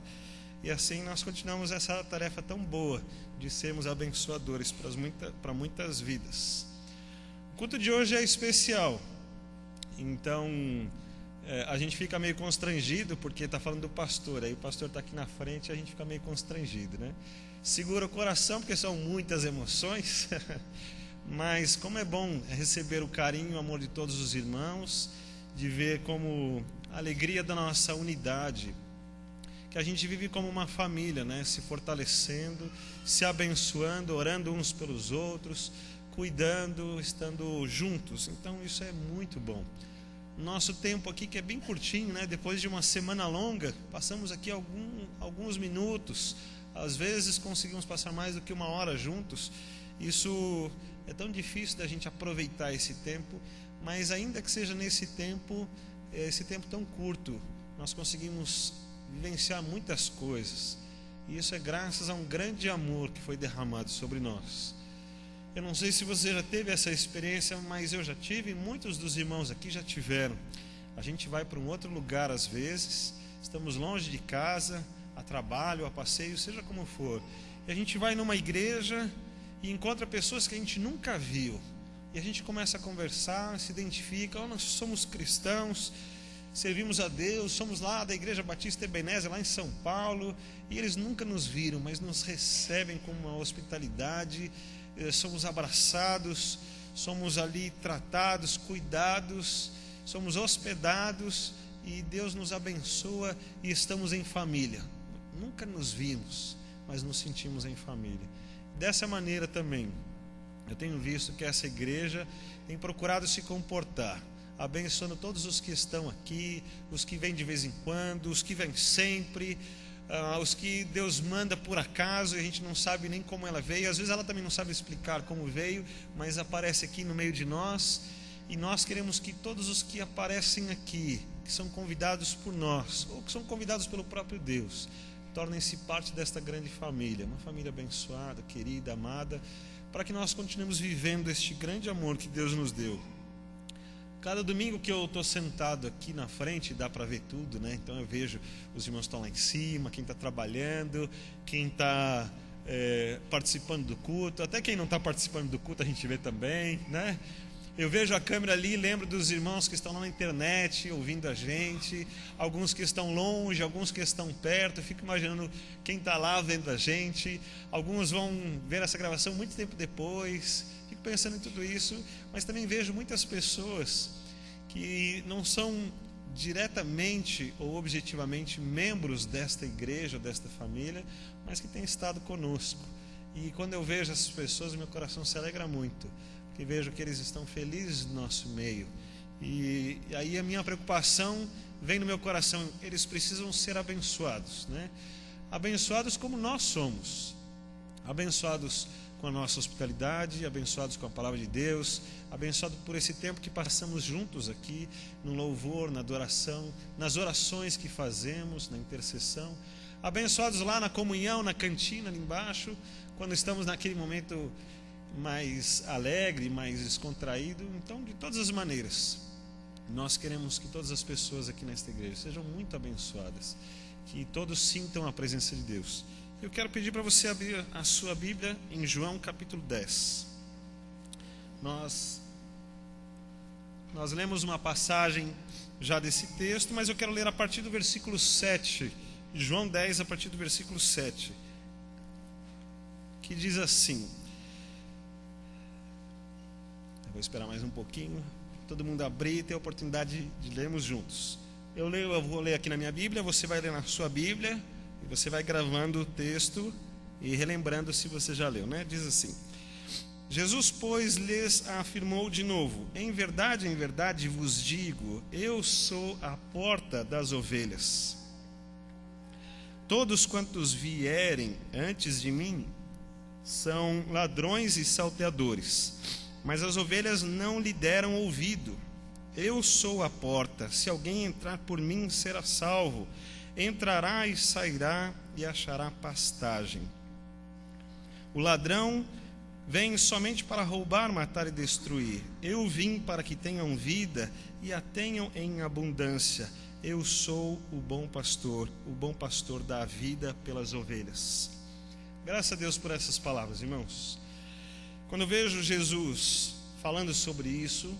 E assim nós continuamos essa tarefa tão boa de sermos abençoadores para muitas vidas. O culto de hoje é especial, então a gente fica meio constrangido, porque está falando do pastor, aí o pastor está aqui na frente e a gente fica meio constrangido, né? Segura o coração, porque são muitas emoções, mas como é bom receber o carinho e o amor de todos os irmãos, de ver como a alegria da nossa unidade, que a gente vive como uma família, né? Se fortalecendo, se abençoando, orando uns pelos outros, cuidando, estando juntos. Então isso é muito bom. Nosso tempo aqui, que é bem curtinho, né? Depois de uma semana longa, passamos aqui alguns minutos, às vezes conseguimos passar mais do que 1 hora juntos. Isso é tão difícil da gente aproveitar esse tempo, mas ainda que seja nesse tempo, esse tempo tão curto, nós conseguimos vivenciar muitas coisas. E isso é graças a um grande amor que foi derramado sobre nós. Eu não sei se você já teve essa experiência, mas eu já tive, e muitos dos irmãos aqui já tiveram. A gente vai para um outro lugar às vezes, estamos longe de casa, a trabalho, a passeio, seja como for. E a gente vai numa igreja e encontra pessoas que a gente nunca viu. E a gente começa a conversar, se identifica, nós somos cristãos, servimos a Deus, somos lá da Igreja Batista Ebenezer, lá em São Paulo, e eles nunca nos viram, mas nos recebem com uma hospitalidade, somos abraçados, somos ali tratados, cuidados, somos hospedados, e Deus nos abençoa e estamos em família. Nunca nos vimos, mas nos sentimos em família. Dessa maneira também, eu tenho visto que essa igreja tem procurado se comportar, abençoando todos os que estão aqui, os que vêm de vez em quando, os que vêm sempre, os que Deus manda por acaso e a gente não sabe nem como ela veio. Às vezes ela também não sabe explicar como veio, mas aparece aqui no meio de nós. E nós queremos que todos os que aparecem aqui, que são convidados por nós, ou que são convidados pelo próprio Deus, tornem-se parte desta grande família, uma família abençoada, querida, amada, para que nós continuemos vivendo este grande amor que Deus nos deu. Cada domingo que eu estou sentado aqui na frente, dá para ver tudo, né? Então eu vejo os irmãos estão lá em cima, quem está trabalhando, quem está participando do culto, até quem não está participando do culto a gente vê também, né? Eu vejo a câmera ali, lembro dos irmãos que estão lá na internet ouvindo a gente, alguns que estão longe, alguns que estão perto. Eu fico imaginando quem está lá vendo a gente. Alguns vão ver essa gravação muito tempo depois. Fico pensando em tudo isso, mas também vejo muitas pessoas que não são diretamente ou objetivamente membros desta igreja, desta família, mas que têm estado conosco. E quando eu vejo essas pessoas, meu coração se alegra muito, porque vejo que eles estão felizes no nosso meio. E aí a minha preocupação vem no meu coração: eles precisam ser abençoados, né? Abençoados como nós somos, abençoados com a nossa hospitalidade, abençoados com a palavra de Deus, abençoados por esse tempo que passamos juntos aqui, no louvor, na adoração, nas orações que fazemos, na intercessão, abençoados lá na comunhão, na cantina ali embaixo, quando estamos naquele momento mais alegre, mais descontraído. Então, de todas as maneiras, nós queremos que todas as pessoas aqui nesta igreja sejam muito abençoadas, que todos sintam a presença de Deus. Eu quero pedir para você abrir a sua Bíblia em João capítulo 10. Nós lemos uma passagem já desse texto, mas eu quero ler a partir do versículo 7, João 10, a partir do versículo 7, que diz assim. Vou esperar mais um pouquinho, todo mundo abrir e ter a oportunidade de lermos juntos. Eu vou ler aqui na minha Bíblia, você vai ler na sua Bíblia, e você vai gravando o texto e relembrando se você já leu, né? Diz assim: Jesus, pois, lhes afirmou de novo: em verdade vos digo, eu sou a porta das ovelhas. Todos quantos vierem antes de mim são ladrões e salteadores, mas as ovelhas não lhe deram ouvido. Eu sou a porta, se alguém entrar por mim será salvo, entrará e sairá e achará pastagem. O ladrão vem somente para roubar, matar e destruir. Eu vim para que tenham vida e a tenham em abundância. Eu sou o bom pastor dá a vida pelas ovelhas. Graças a Deus por essas palavras, irmãos. Quando eu vejo Jesus falando sobre isso,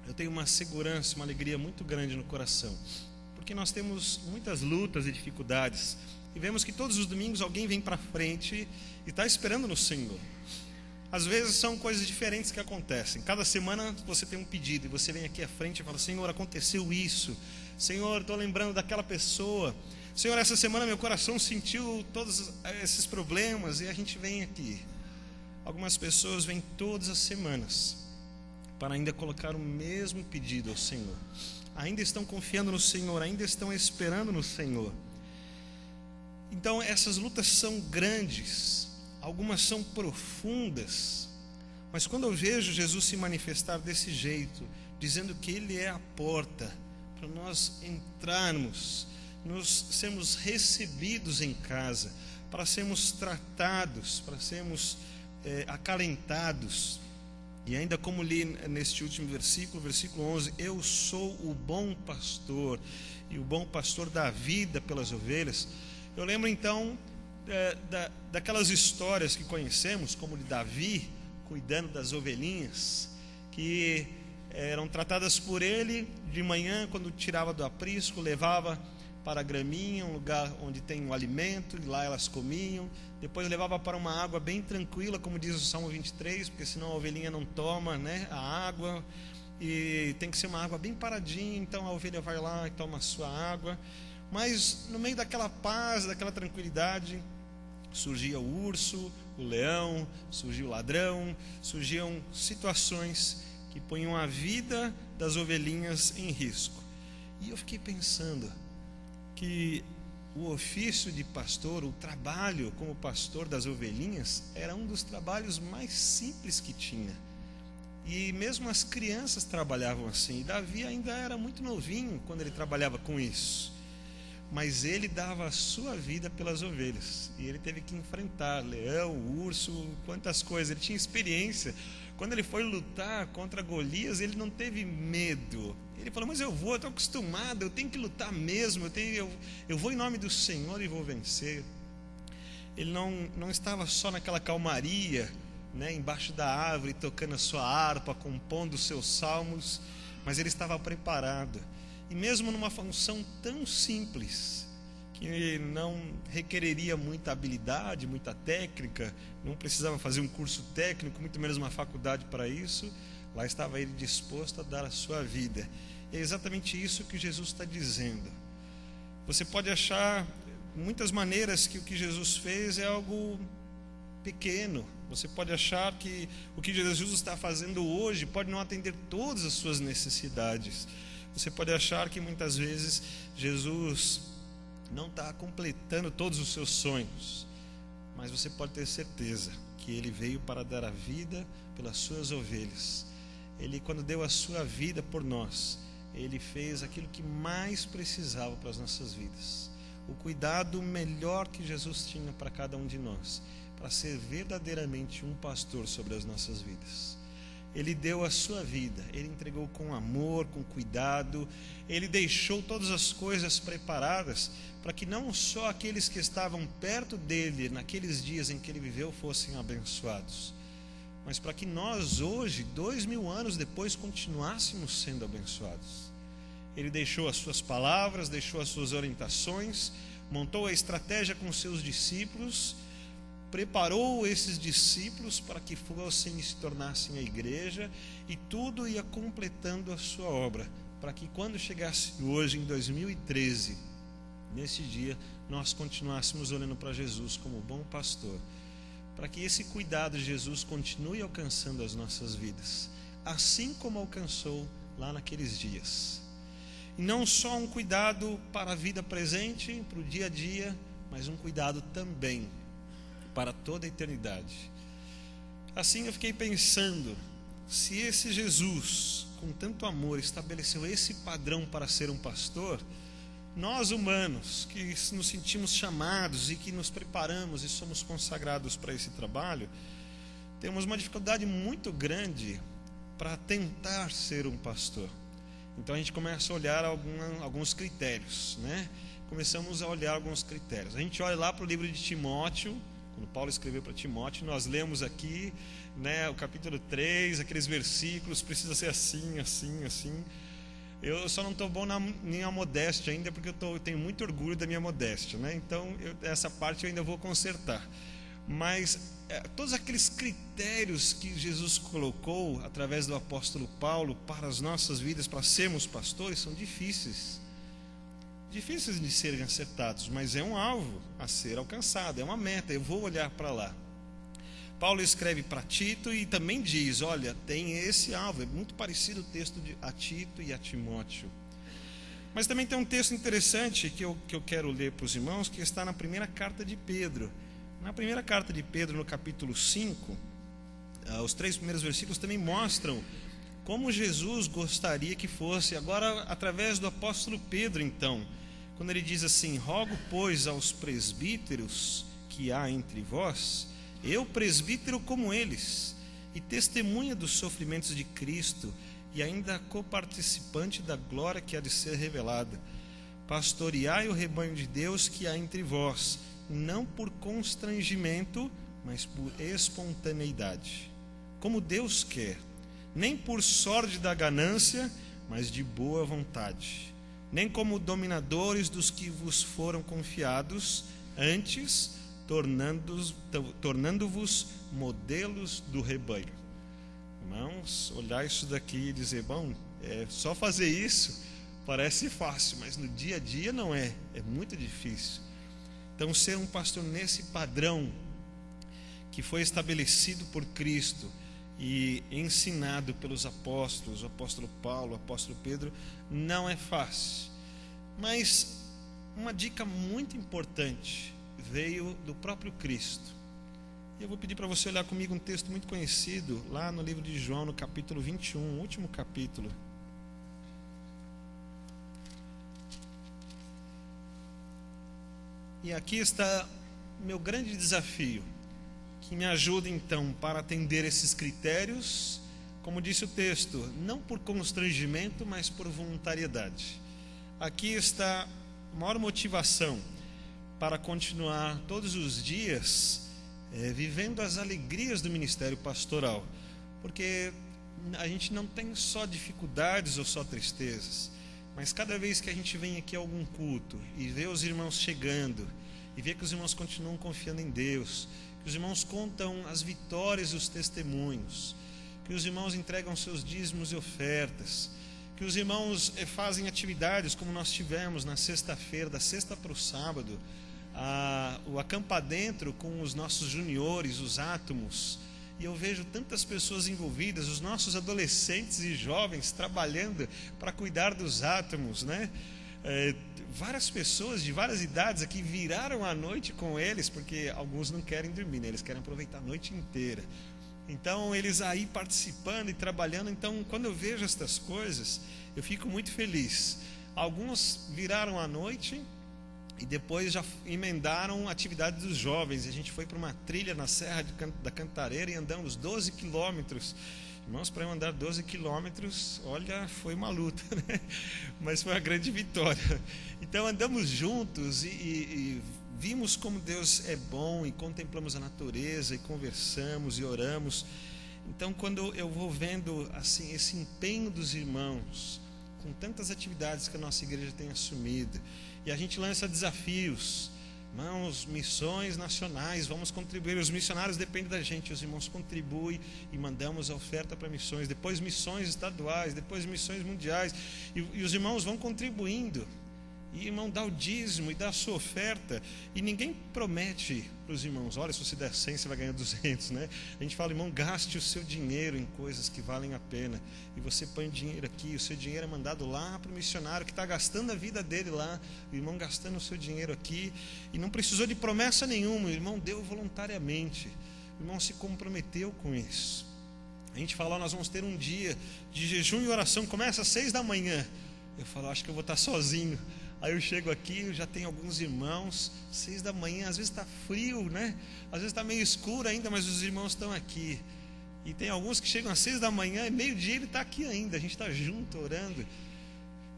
eu tenho uma segurança, uma alegria muito grande no coração, porque nós temos muitas lutas e dificuldades, e vemos que todos os domingos alguém vem para frente e está esperando no Senhor. Às vezes são coisas diferentes que acontecem. Cada semana você tem um pedido, e você vem aqui à frente e fala: Senhor, aconteceu isso. Senhor, estou lembrando daquela pessoa. Senhor, essa semana meu coração sentiu todos esses problemas, e a gente vem aqui. Algumas pessoas vêm todas as semanas para ainda colocar o mesmo pedido ao Senhor. Ainda estão confiando no Senhor, ainda estão esperando no Senhor. Então essas lutas são grandes, algumas são profundas, Mas quando eu vejo Jesus se manifestar desse jeito, dizendo que Ele é a porta para nós entrarmos, nós sermos recebidos em casa, para sermos tratados, para sermos acalentados. E ainda como li neste último versículo, versículo 11, eu sou o bom pastor, e o bom pastor dá vida pelas ovelhas. Eu lembro então daquelas histórias que conhecemos, como de Davi, cuidando das ovelhinhas, que eram tratadas por ele de manhã, quando tirava do aprisco, levava para a graminha, um lugar onde tem um alimento, e lá elas comiam. Depois levava para uma água bem tranquila, como diz o Salmo 23, porque senão a ovelhinha não toma, né, a água, e tem que ser uma água bem paradinha, então a ovelha vai lá e toma a sua água. Mas no meio daquela paz, daquela tranquilidade, surgia o urso, o leão, surgia o ladrão, surgiam situações que punham a vida das ovelhinhas em risco. E eu fiquei pensando que o ofício de pastor, o trabalho como pastor das ovelhinhas, era um dos trabalhos mais simples que tinha. E mesmo as crianças trabalhavam assim. E Davi ainda era muito novinho quando ele trabalhava com isso. Mas ele dava a sua vida pelas ovelhas. E ele teve que enfrentar leão, urso, quantas coisas. Ele tinha experiência. Quando ele foi lutar contra Golias, ele não teve medo. Ele falou, mas eu estou acostumado, eu tenho que lutar mesmo, eu vou em nome do Senhor e vou vencer. Ele não estava só naquela calmaria, né, embaixo da árvore, tocando a sua harpa, compondo os seus salmos, mas ele estava preparado. E mesmo numa função tão simples, que não requereria muita habilidade, muita técnica, não precisava fazer um curso técnico, muito menos uma faculdade para isso, lá estava ele disposto a dar a sua vida. É exatamente isso que Jesus está dizendo. Você pode achar muitas maneiras que o que Jesus fez é algo pequeno. Você pode achar que o que Jesus está fazendo hoje pode não atender todas as suas necessidades. Você pode achar que muitas vezes Jesus não está completando todos os seus sonhos, mas você pode ter certeza que Ele veio para dar a vida pelas suas ovelhas. Ele, quando deu a sua vida por nós, Ele fez aquilo que mais precisava para as nossas vidas. O cuidado melhor que Jesus tinha para cada um de nós, para ser verdadeiramente um pastor sobre as nossas vidas. Ele deu a sua vida, Ele entregou com amor, com cuidado, Ele deixou todas as coisas preparadas para que não só aqueles que estavam perto dEle naqueles dias em que Ele viveu fossem abençoados, mas para que nós hoje, 2000 anos depois, continuássemos sendo abençoados. Ele deixou as suas palavras, deixou as suas orientações, montou a estratégia com os seus discípulos, preparou esses discípulos para que fossem e se tornassem a igreja, e tudo ia completando a sua obra, para que quando chegasse hoje, em 2013, nesse dia, nós continuássemos olhando para Jesus como bom pastor, para que esse cuidado de Jesus continue alcançando as nossas vidas, assim como alcançou lá naqueles dias. E não só um cuidado para a vida presente, para o dia a dia, mas um cuidado também para toda a eternidade. Assim eu fiquei pensando, se esse Jesus, com tanto amor, estabeleceu esse padrão para ser um pastor, nós humanos, que nos sentimos chamados e que nos preparamos e somos consagrados para esse trabalho, temos uma dificuldade muito grande para tentar ser um pastor. Então a gente começa a olhar alguns critérios, né? Começamos a olhar alguns critérios. A gente olha lá para o livro de Timóteo, quando Paulo escreveu para Timóteo, nós lemos aqui, né, o capítulo 3, aqueles versículos, precisa ser assim, assim, assim. Eu só não estou bom na minha modéstia ainda, porque eu tenho muito orgulho da minha modéstia, né? Então essa parte eu ainda vou consertar. Mas todos aqueles critérios que Jesus colocou através do apóstolo Paulo para as nossas vidas, para sermos pastores, são difíceis de serem acertados, mas é um alvo a ser alcançado, é uma meta, eu vou olhar para lá. Paulo escreve para Tito e também diz, olha, tem esse alvo, é muito parecido o texto a Tito e a Timóteo. Mas também tem um texto interessante que eu quero ler para os irmãos, que está na primeira carta de Pedro. Na primeira carta de Pedro, no capítulo 5, os 3 primeiros versículos também mostram como Jesus gostaria que fosse. Agora, através do apóstolo Pedro, então, quando ele diz assim: rogo, pois, aos presbíteros que há entre vós, eu, presbítero como eles, e testemunha dos sofrimentos de Cristo, e ainda coparticipante da glória que há de ser revelada, pastoreai o rebanho de Deus que há entre vós, não por constrangimento, mas por espontaneidade, como Deus quer, nem por sórdida ganância, mas de boa vontade, nem como dominadores dos que vos foram confiados, antes tornando-vos modelos do rebanho. Irmãos, olhar isso daqui e dizer: bom, só fazer isso parece fácil, mas no dia a dia não é muito difícil. Então, ser um pastor nesse padrão que foi estabelecido por Cristo e ensinado pelos apóstolos, o apóstolo Paulo, o apóstolo Pedro, não é fácil. Mas uma dica muito importante veio do próprio Cristo. E eu vou pedir para você olhar comigo um texto muito conhecido, lá no livro de João, no capítulo 21, o último capítulo. E aqui está meu grande desafio, que me ajuda então para atender esses critérios, como disse o texto, não por constrangimento, mas por voluntariedade. Aqui está a maior motivação para continuar todos os dias vivendo as alegrias do ministério pastoral, porque a gente não tem só dificuldades ou só tristezas, mas cada vez que a gente vem aqui a algum culto e vê os irmãos chegando, e vê que os irmãos continuam confiando em Deus, que os irmãos contam as vitórias e os testemunhos, que os irmãos entregam seus dízimos e ofertas, que os irmãos fazem atividades como nós tivemos na sexta-feira, da sexta para o sábado, o Acampa Dentro com os nossos juniores, os átomos, e eu vejo tantas pessoas envolvidas, os nossos adolescentes e jovens trabalhando para cuidar dos átomos, né? Várias pessoas de várias idades aqui viraram a noite com eles, porque alguns não querem dormir, né? Eles querem aproveitar a noite inteira. Então eles aí participando e trabalhando. Então, quando eu vejo estas coisas, eu fico muito feliz. Alguns viraram a noite e depois já emendaram a atividade dos jovens. A gente foi para uma trilha na Serra da Cantareira e andamos 12 quilômetros. Irmãos, para eu andar 12 quilômetros, olha, foi uma luta, né? Mas foi uma grande vitória. Então andamos juntos e vimos como Deus é bom, e contemplamos a natureza, e conversamos e oramos. Então, quando eu vou vendo assim esse empenho dos irmãos, com tantas atividades que a nossa igreja tem assumido, e a gente lança desafios, irmãos, missões nacionais, vamos contribuir. Os missionários dependem da gente, os irmãos contribuem e mandamos a oferta para missões, depois missões estaduais, depois missões mundiais, e os irmãos vão contribuindo. E irmão dá o dízimo e dá a sua oferta, e ninguém promete para os irmãos: olha, se você der 100 você vai ganhar 200, né? A gente fala: irmão, gaste o seu dinheiro em coisas que valem a pena, e você põe o dinheiro aqui, o seu dinheiro é mandado lá para o missionário que está gastando a vida dele lá, o irmão gastando o seu dinheiro aqui, e não precisou de promessa nenhuma, o irmão deu voluntariamente, o irmão se comprometeu com isso. A gente fala: nós vamos ter um dia de jejum e oração, começa às 6 da manhã. Eu falo: acho que eu vou estar sozinho. Aí eu chego aqui, eu já tenho alguns irmãos, 6 da manhã, às vezes está frio, né? Às vezes está meio escuro ainda, mas os irmãos estão aqui. E tem alguns que chegam às 6 da manhã, e meio-dia ele está aqui ainda, a gente está junto orando.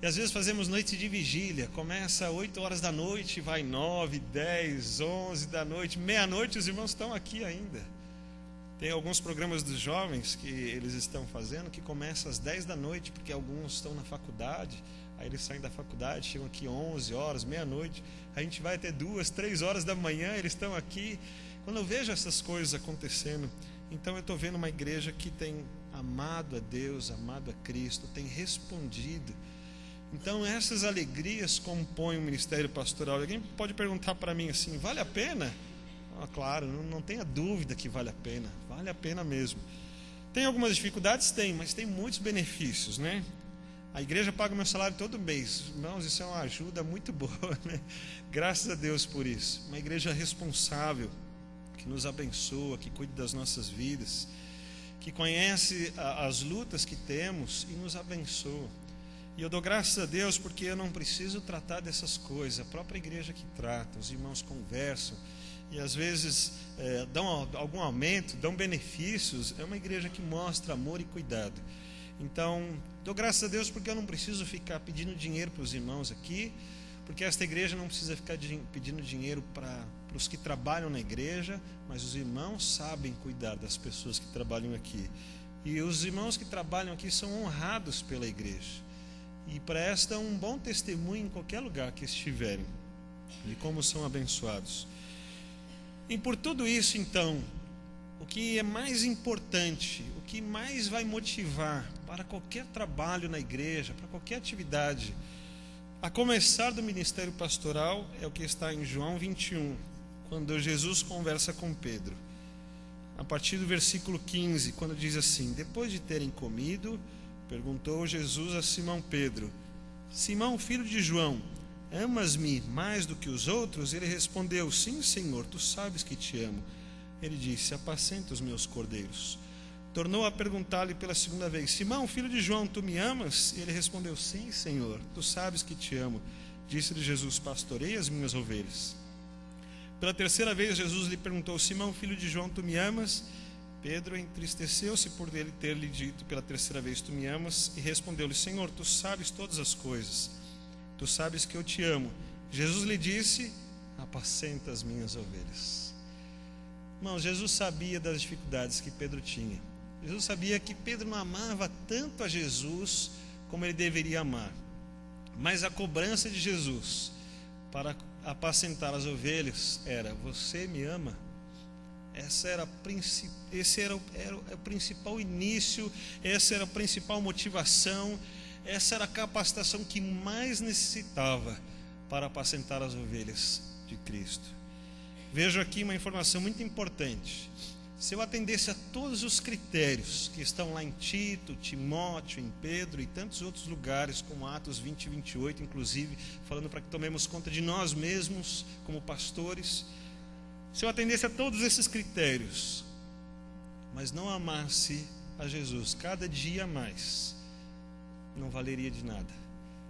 E às vezes fazemos noite de vigília, começa às 8 horas da noite, vai 9, 10, 11 da noite, meia-noite os irmãos estão aqui ainda. Tem alguns programas dos jovens que eles estão fazendo que começam às 10 da noite, porque alguns estão na faculdade. Aí eles saem da faculdade, chegam aqui 11 horas, meia-noite. A gente vai até 2, 3 horas da manhã, eles estão aqui. Quando eu vejo essas coisas acontecendo, então eu estou vendo uma igreja que tem amado a Deus, amado a Cristo, tem respondido. Então essas alegrias compõem o ministério pastoral. Alguém pode perguntar para mim assim: vale a pena? Claro, não tenha dúvida que vale a pena mesmo. Tem algumas dificuldades? Tem, mas tem muitos benefícios, né? A igreja paga o meu salário todo mês. Irmãos, isso é uma ajuda muito boa, né? Graças a Deus por isso. Uma igreja responsável, que nos abençoa, que cuida das nossas vidas. que conhece as lutas que temos e nos abençoa. E eu dou graças a Deus porque eu não preciso tratar dessas coisas. A própria igreja que trata, os irmãos conversam e às vezes dão algum aumento, dão benefícios. É uma igreja que mostra amor e cuidado. Então, dou graças a Deus porque eu não preciso ficar pedindo dinheiro para os irmãos aqui, porque esta igreja não precisa ficar pedindo dinheiro para os que trabalham na igreja, mas os irmãos sabem cuidar das pessoas que trabalham aqui. E os irmãos que trabalham aqui são honrados pela igreja e prestam um bom testemunho em qualquer lugar que estiverem, de como são abençoados. E por tudo isso, então, o que é mais importante, o que mais vai motivar para qualquer trabalho na igreja, para qualquer atividade, a começar do ministério pastoral, é o que está em João 21, quando Jesus conversa com Pedro. A partir do versículo 15, quando diz assim: depois de terem comido, perguntou Jesus a Simão Pedro: Simão, filho de João, amas-me mais do que os outros? Ele respondeu: sim, Senhor, tu sabes que te amo. Ele disse: apacenta os meus cordeiros. Tornou a perguntar-lhe pela segunda vez: Simão, filho de João, tu me amas? E ele respondeu: sim, Senhor, tu sabes que te amo. Disse-lhe Jesus: pastorei as minhas ovelhas. Pela terceira vez Jesus lhe perguntou: Simão, filho de João, tu me amas? Pedro entristeceu-se por ele ter lhe dito pela terceira vez: tu me amas? E respondeu-lhe: Senhor, tu sabes todas as coisas, tu sabes que eu te amo. Jesus lhe disse: apacenta as minhas ovelhas. Irmãos, Jesus sabia das dificuldades que Pedro tinha. Jesus sabia que Pedro não amava tanto a Jesus como ele deveria amar. Mas a cobrança de Jesus para apacentar as ovelhas era: você me ama? Esse era o principal início, essa era a principal motivação, essa era a capacitação que mais necessitava para apacentar as ovelhas de Cristo. Vejo aqui uma informação muito importante. Se eu atendesse a todos os critérios que estão lá em Tito, Timóteo, em Pedro e tantos outros lugares, como Atos 20 e 28, inclusive, falando para que tomemos conta de nós mesmos como pastores, se eu atendesse a todos esses critérios, mas não amasse a Jesus cada dia mais, não valeria de nada.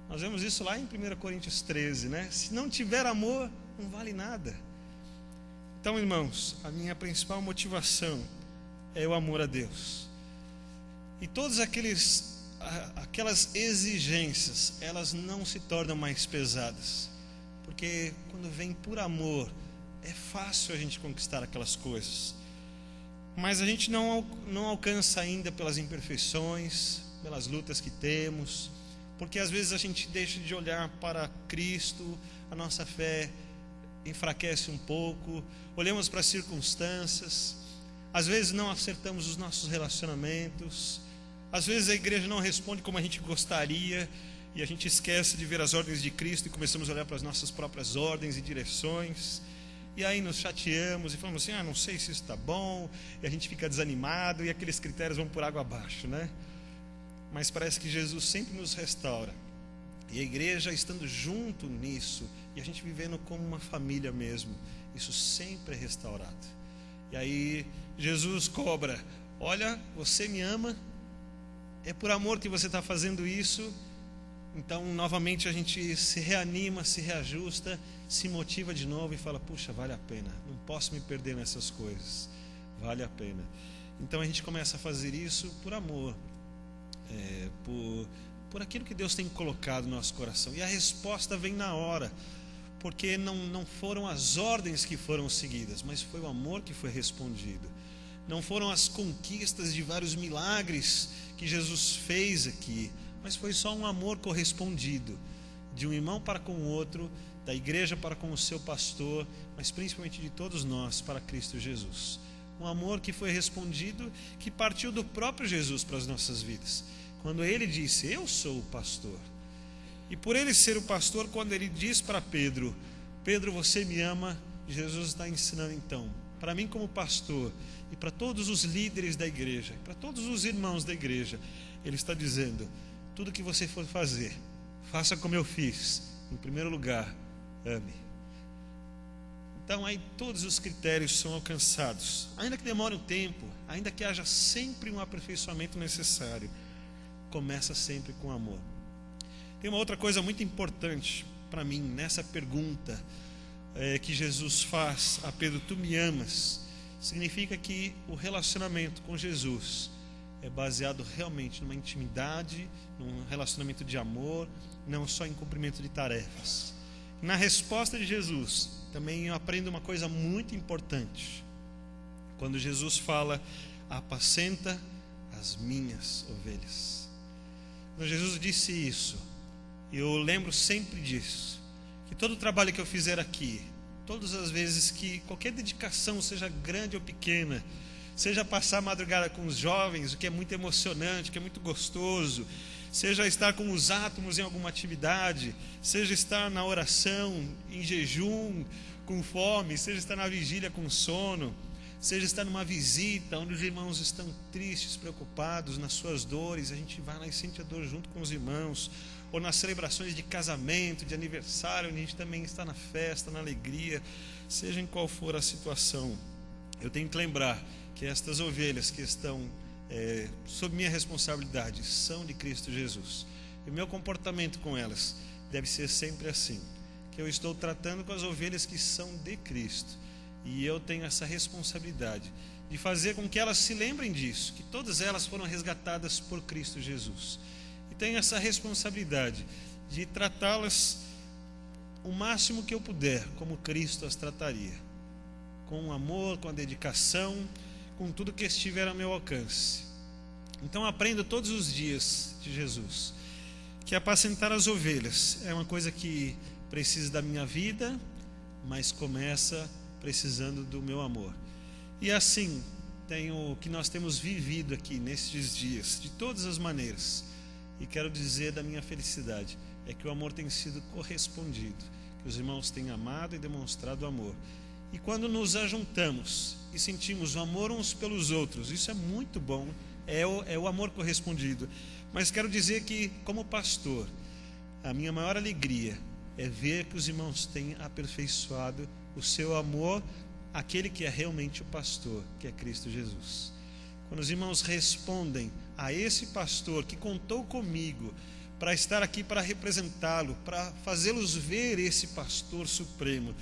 Nós vemos isso lá em 1 Coríntios 13, né? Se não tiver amor, não vale nada. Então, irmãos, a minha principal motivação é o amor a Deus. E todas aquelas exigências, elas não se tornam mais pesadas, porque quando vem por amor, é fácil a gente conquistar aquelas coisas. Mas a gente não alcança ainda pelas imperfeições, pelas lutas que temos, porque às vezes a gente deixa de olhar para Cristo, a nossa fé enfraquece um pouco, olhamos para as circunstâncias, às vezes não acertamos os nossos relacionamentos, às vezes a igreja não responde como a gente gostaria, e a gente esquece de ver as ordens de Cristo e começamos a olhar para as nossas próprias ordens e direções, e aí nos chateamos e falamos assim: não sei se isso está bom, e a gente fica desanimado e aqueles critérios vão por água abaixo, né? Mas parece que Jesus sempre nos restaura, e a igreja estando junto nisso, e a gente vivendo como uma família mesmo, isso sempre é restaurado. E aí Jesus cobra: olha, você me ama, é por amor que você está fazendo isso. Então novamente a gente se reanima, se reajusta, se motiva de novo e fala: puxa, vale a pena, não posso me perder nessas coisas, vale a pena. Então a gente começa a fazer isso por amor, por aquilo que Deus tem colocado no nosso coração, e a resposta vem na hora, porque não foram as ordens que foram seguidas, mas foi o amor que foi respondido. Não foram as conquistas de vários milagres que Jesus fez aqui, mas foi só um amor correspondido, de um irmão para com o outro, da igreja para com o seu pastor, mas principalmente de todos nós para Cristo Jesus. Um amor que foi respondido, que partiu do próprio Jesus para as nossas vidas, quando ele disse: eu sou o pastor. E por ele ser o pastor, quando ele diz para Pedro: Pedro, você me ama, Jesus está ensinando então, para mim como pastor, e para todos os líderes da igreja, para todos os irmãos da igreja, ele está dizendo: tudo que você for fazer, faça como eu fiz. Em primeiro lugar, ame. Então aí todos os critérios são alcançados. Ainda que demore um tempo, ainda que haja sempre um aperfeiçoamento necessário, começa sempre com amor. Tem uma outra coisa muito importante para mim nessa pergunta que Jesus faz a Pedro: tu me amas? Significa que o relacionamento com Jesus é baseado realmente numa intimidade, num relacionamento de amor, não só em cumprimento de tarefas. Na resposta de Jesus, também eu aprendo uma coisa muito importante. Quando Jesus fala: apacenta as minhas ovelhas. Quando Jesus disse isso, eu lembro sempre disso, que todo o trabalho que eu fizer aqui, todas as vezes que qualquer dedicação, seja grande ou pequena, seja passar a madrugada com os jovens, o que é muito emocionante, o que é muito gostoso, seja estar com os átomos em alguma atividade, seja estar na oração, em jejum, com fome, seja estar na vigília com sono, seja estar numa visita onde os irmãos estão tristes, preocupados nas suas dores, a gente vai lá e sente a dor junto com os irmãos, ou nas celebrações de casamento, de aniversário, onde a gente também está na festa, na alegria, seja em qual for a situação. Eu tenho que lembrar que estas ovelhas que estão sob minha responsabilidade são de Cristo Jesus, e o meu comportamento com elas deve ser sempre assim, que eu estou tratando com as ovelhas que são de Cristo, e eu tenho essa responsabilidade de fazer com que elas se lembrem disso, que todas elas foram resgatadas por Cristo Jesus, e tenho essa responsabilidade de tratá-las o máximo que eu puder como Cristo as trataria, com amor, com a dedicação, com tudo que estiver ao meu alcance. Então aprendo todos os dias de Jesus que apacentar as ovelhas é uma coisa que precisa da minha vida, mas começa precisando do meu amor. E assim o que nós temos vivido aqui nestes dias, de todas as maneiras. E quero dizer da minha felicidade é que o amor tem sido correspondido, que os irmãos têm amado e demonstrado amor. E quando nos ajuntamos e sentimos o amor uns pelos outros, isso é muito bom, é o amor correspondido. Mas quero dizer que, como pastor, a minha maior alegria é ver que os irmãos têm aperfeiçoado o seu amor àquele que é realmente o pastor, que é Cristo Jesus. Quando os irmãos respondem a esse pastor que contou comigo para estar aqui para representá-lo, para fazê-los ver esse pastor supremo,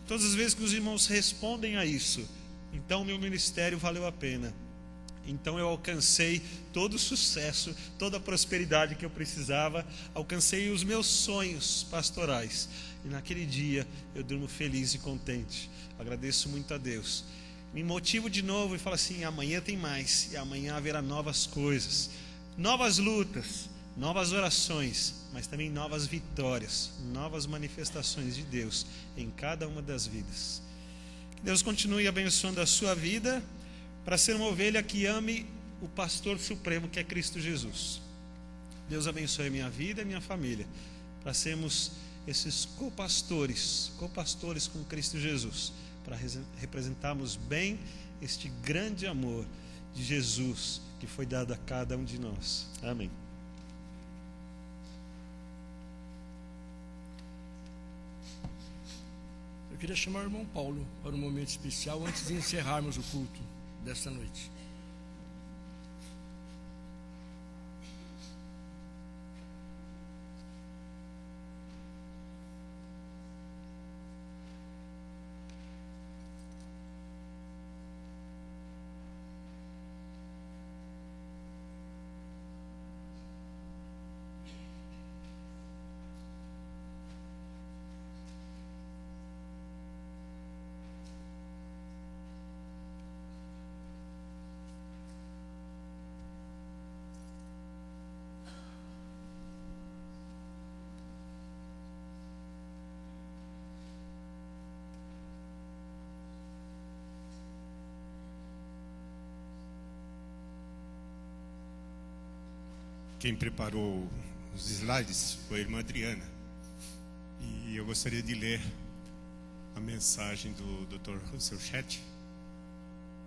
todas as vezes que os irmãos respondem a isso, então o meu ministério valeu a pena. Então eu alcancei todo o sucesso, toda a prosperidade que eu precisava, alcancei os meus sonhos pastorais. E naquele dia eu durmo feliz e contente. Agradeço muito a Deus. Me motivo de novo e falo assim: amanhã tem mais, e amanhã haverá novas coisas, novas lutas, novas orações, mas também novas vitórias, novas manifestações de Deus em cada uma das vidas. Que Deus continue abençoando a sua vida, para ser uma ovelha que ame o pastor supremo, que é Cristo Jesus. Deus abençoe a minha vida e a minha família, para sermos esses copastores com Cristo Jesus, para representarmos bem este grande amor de Jesus que foi dado a cada um de nós. Amém. Eu queria chamar o irmão Paulo para um momento especial antes de encerrarmos o culto desta noite. Quem preparou os slides foi a irmã Adriana. E eu gostaria de ler a mensagem do Dr. Russell Chet,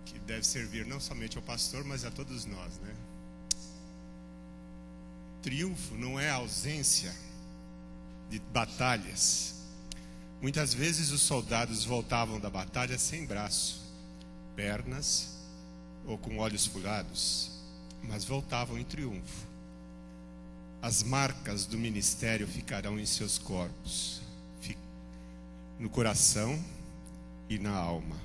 que deve servir não somente ao pastor, mas a todos nós, né? Triunfo não é a ausência de batalhas, Muitas vezes os soldados voltavam da batalha sem braço, pernas ou com olhos furados, mas voltavam em triunfo. As marcas do ministério ficarão em seus corpos, no coração e na alma.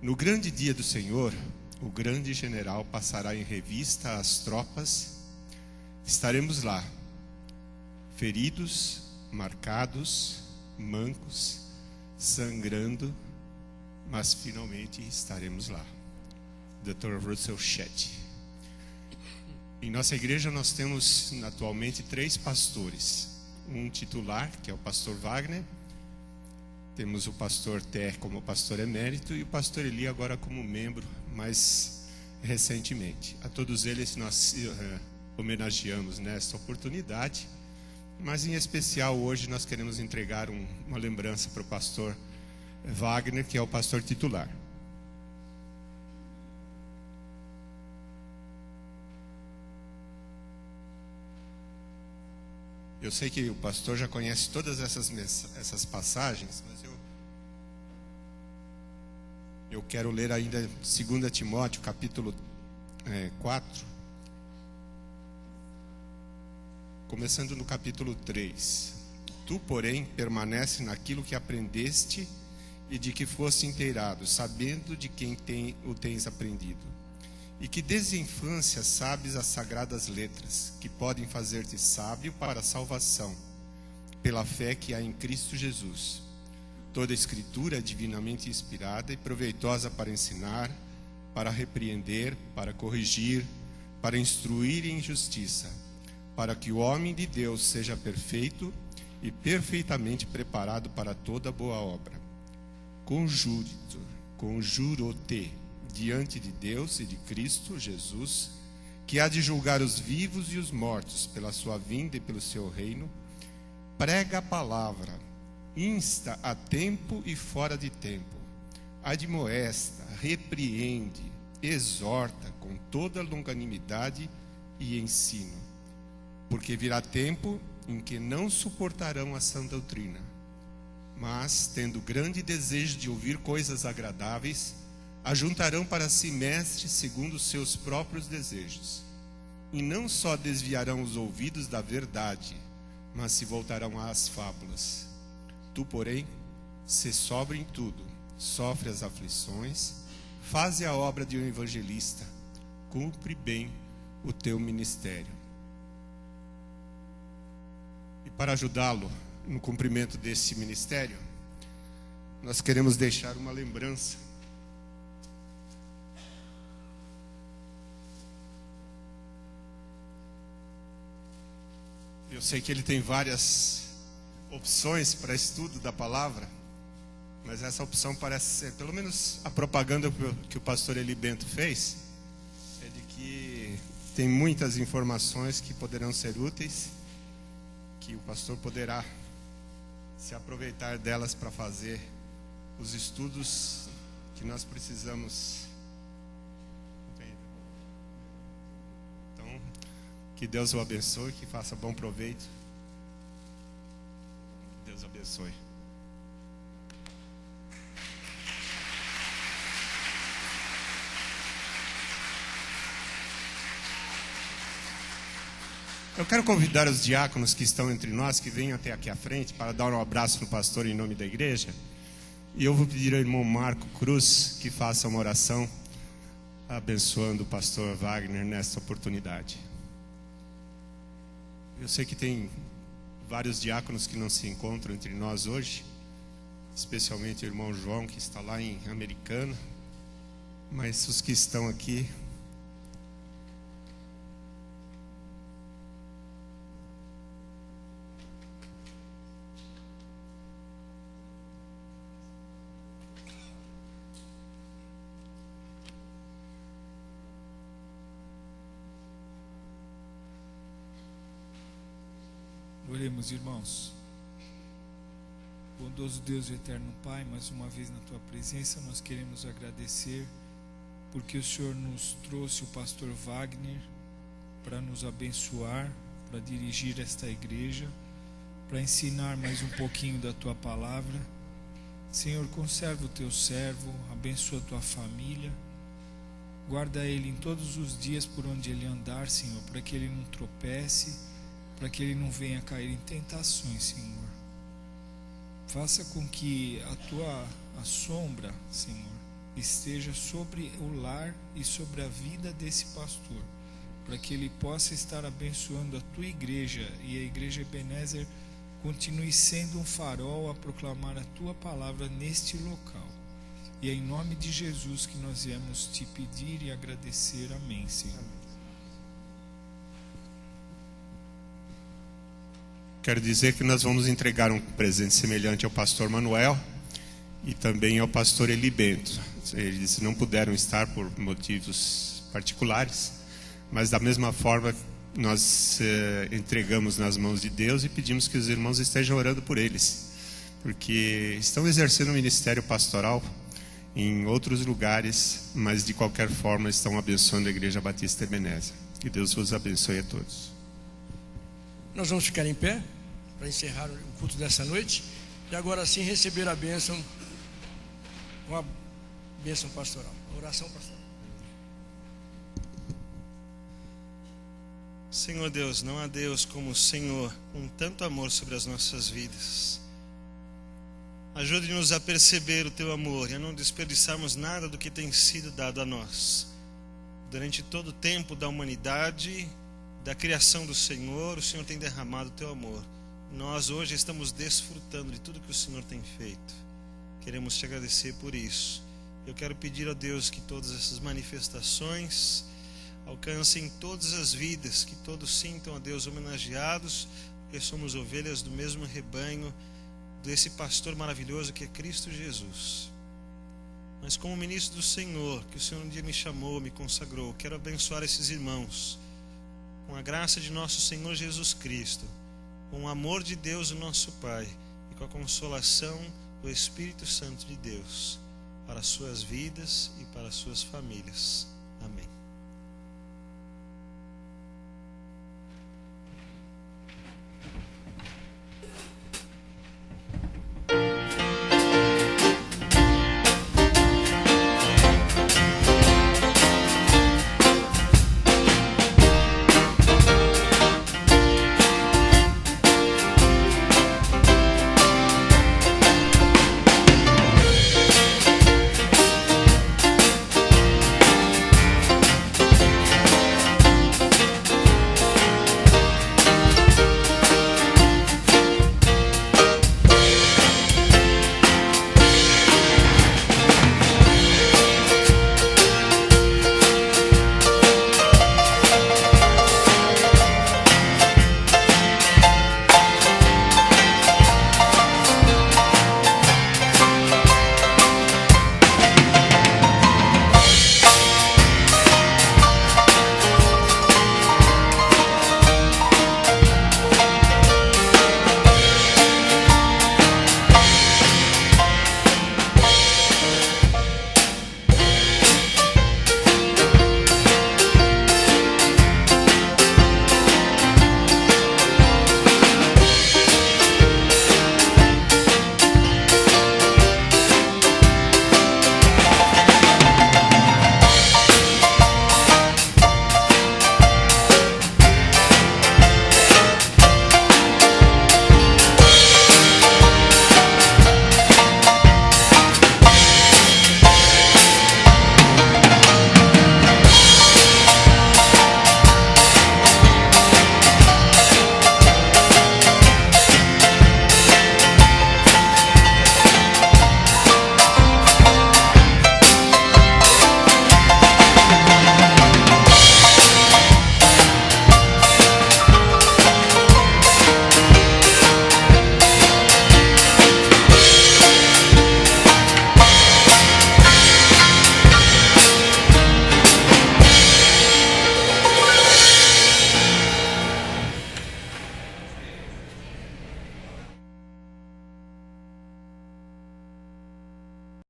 No grande dia do Senhor, o grande general passará em revista as tropas. Estaremos lá, feridos, marcados, mancos, sangrando, mas finalmente estaremos lá. Dr. Russell Shedd. Em nossa igreja nós temos atualmente 3 pastores. Um titular, que é o pastor Wagner. Temos o pastor Ter como pastor emérito e o pastor Eli agora como membro, mais recentemente. A todos eles nós homenageamos nesta oportunidade, mas em especial hoje nós queremos entregar uma lembrança para o pastor Wagner, que é o pastor titular. Eu sei que o pastor já conhece todas essas passagens, mas eu quero ler ainda 2 Timóteo, capítulo 4, começando no capítulo 3. Tu, porém, permanece naquilo que aprendeste e de que foste inteirado, sabendo de quem o tens aprendido, e que desde a infância sabes as sagradas letras, que podem fazer-te sábio para a salvação, pela fé que há em Cristo Jesus. Toda a Escritura é divinamente inspirada e proveitosa para ensinar, para repreender, para corrigir, para instruir em justiça, para que o homem de Deus seja perfeito e perfeitamente preparado para toda boa obra. Conjuro-te diante de Deus e de Cristo Jesus, que há de julgar os vivos e os mortos pela sua vinda e pelo seu reino. Prega a palavra, insta a tempo e fora de tempo, admoesta, repreende, exorta com toda longanimidade e ensino, porque virá tempo em que não suportarão a sã doutrina, mas, tendo grande desejo de ouvir coisas agradáveis, ajuntarão para si mestres segundo os seus próprios desejos, e não só desviarão os ouvidos da verdade, mas se voltarão às fábulas. Tu, porém, sê sóbrio em tudo, sofre as aflições, faze a obra de um evangelista, cumpre bem o teu ministério. E para ajudá-lo no cumprimento desse ministério, nós queremos deixar uma lembrança. Eu sei que ele tem várias opções para estudo da palavra, mas essa opção parece ser, pelo menos a propaganda que o pastor Eli Bento fez, é de que tem muitas informações que poderão ser úteis, que o pastor poderá se aproveitar delas para fazer os estudos que nós precisamos. Então, que Deus o abençoe, que faça bom proveito. Que Deus o abençoe. Eu quero convidar os diáconos que estão entre nós, que venham até aqui à frente, para dar um abraço no pastor em nome da igreja. E eu vou pedir ao irmão Marco Cruz que faça uma oração abençoando o pastor Wagner nesta oportunidade. Eu sei que tem vários diáconos que não se encontram entre nós hoje, especialmente o irmão João, que está lá em Americana, mas os que estão aqui, oremos, irmãos. Bondoso Deus e eterno Pai, mais uma vez na Tua presença nós queremos agradecer porque o Senhor nos trouxe o pastor Wagner para nos abençoar, para dirigir esta igreja. para ensinar mais um pouquinho da tua palavra. Senhor, conserva o teu servo, abençoa a tua família, guarda ele em todos os dias por onde ele andar, Senhor, para que ele não tropece, para que ele não venha cair em tentações, Senhor. Faça com que a sombra, Senhor, esteja sobre o lar e sobre a vida desse pastor, para que ele possa estar abençoando a tua igreja e a igreja Ebenezer continue sendo um farol a proclamar a tua palavra neste local. E é em nome de Jesus que nós viemos te pedir e agradecer. Amém, Senhor. Quero dizer que nós vamos entregar um presente semelhante ao pastor Manuel e também ao pastor Eli Bento. Eles não puderam estar por motivos particulares, mas da mesma forma nós entregamos nas mãos de Deus e pedimos que os irmãos estejam orando por eles, porque estão exercendo o ministério pastoral em outros lugares, mas de qualquer forma estão abençoando a Igreja Batista Ebenezer. Que Deus vos abençoe a todos. Nós vamos ficar em pé para encerrar o culto dessa noite e agora sim receber a bênção, com a bênção pastoral, a oração pastoral. Senhor Deus, não há Deus como o Senhor, com tanto amor sobre as nossas vidas. Ajude-nos a perceber o teu amor e a não desperdiçarmos nada do que tem sido dado a nós. Durante todo o tempo da humanidade, da criação do Senhor, o Senhor tem derramado o teu amor. Nós hoje estamos desfrutando de tudo que o Senhor tem feito. Queremos te agradecer por isso. Eu quero pedir a Deus que todas essas manifestações alcancem todas as vidas, que todos sintam a Deus homenageados, porque somos ovelhas do mesmo rebanho desse pastor maravilhoso que é Cristo Jesus. Mas como ministro do Senhor, que o Senhor um dia me chamou, me consagrou, quero abençoar esses irmãos com a graça de nosso Senhor Jesus Cristo, com o amor de Deus, o nosso Pai, e com a consolação do Espírito Santo de Deus para as suas vidas e para as suas famílias.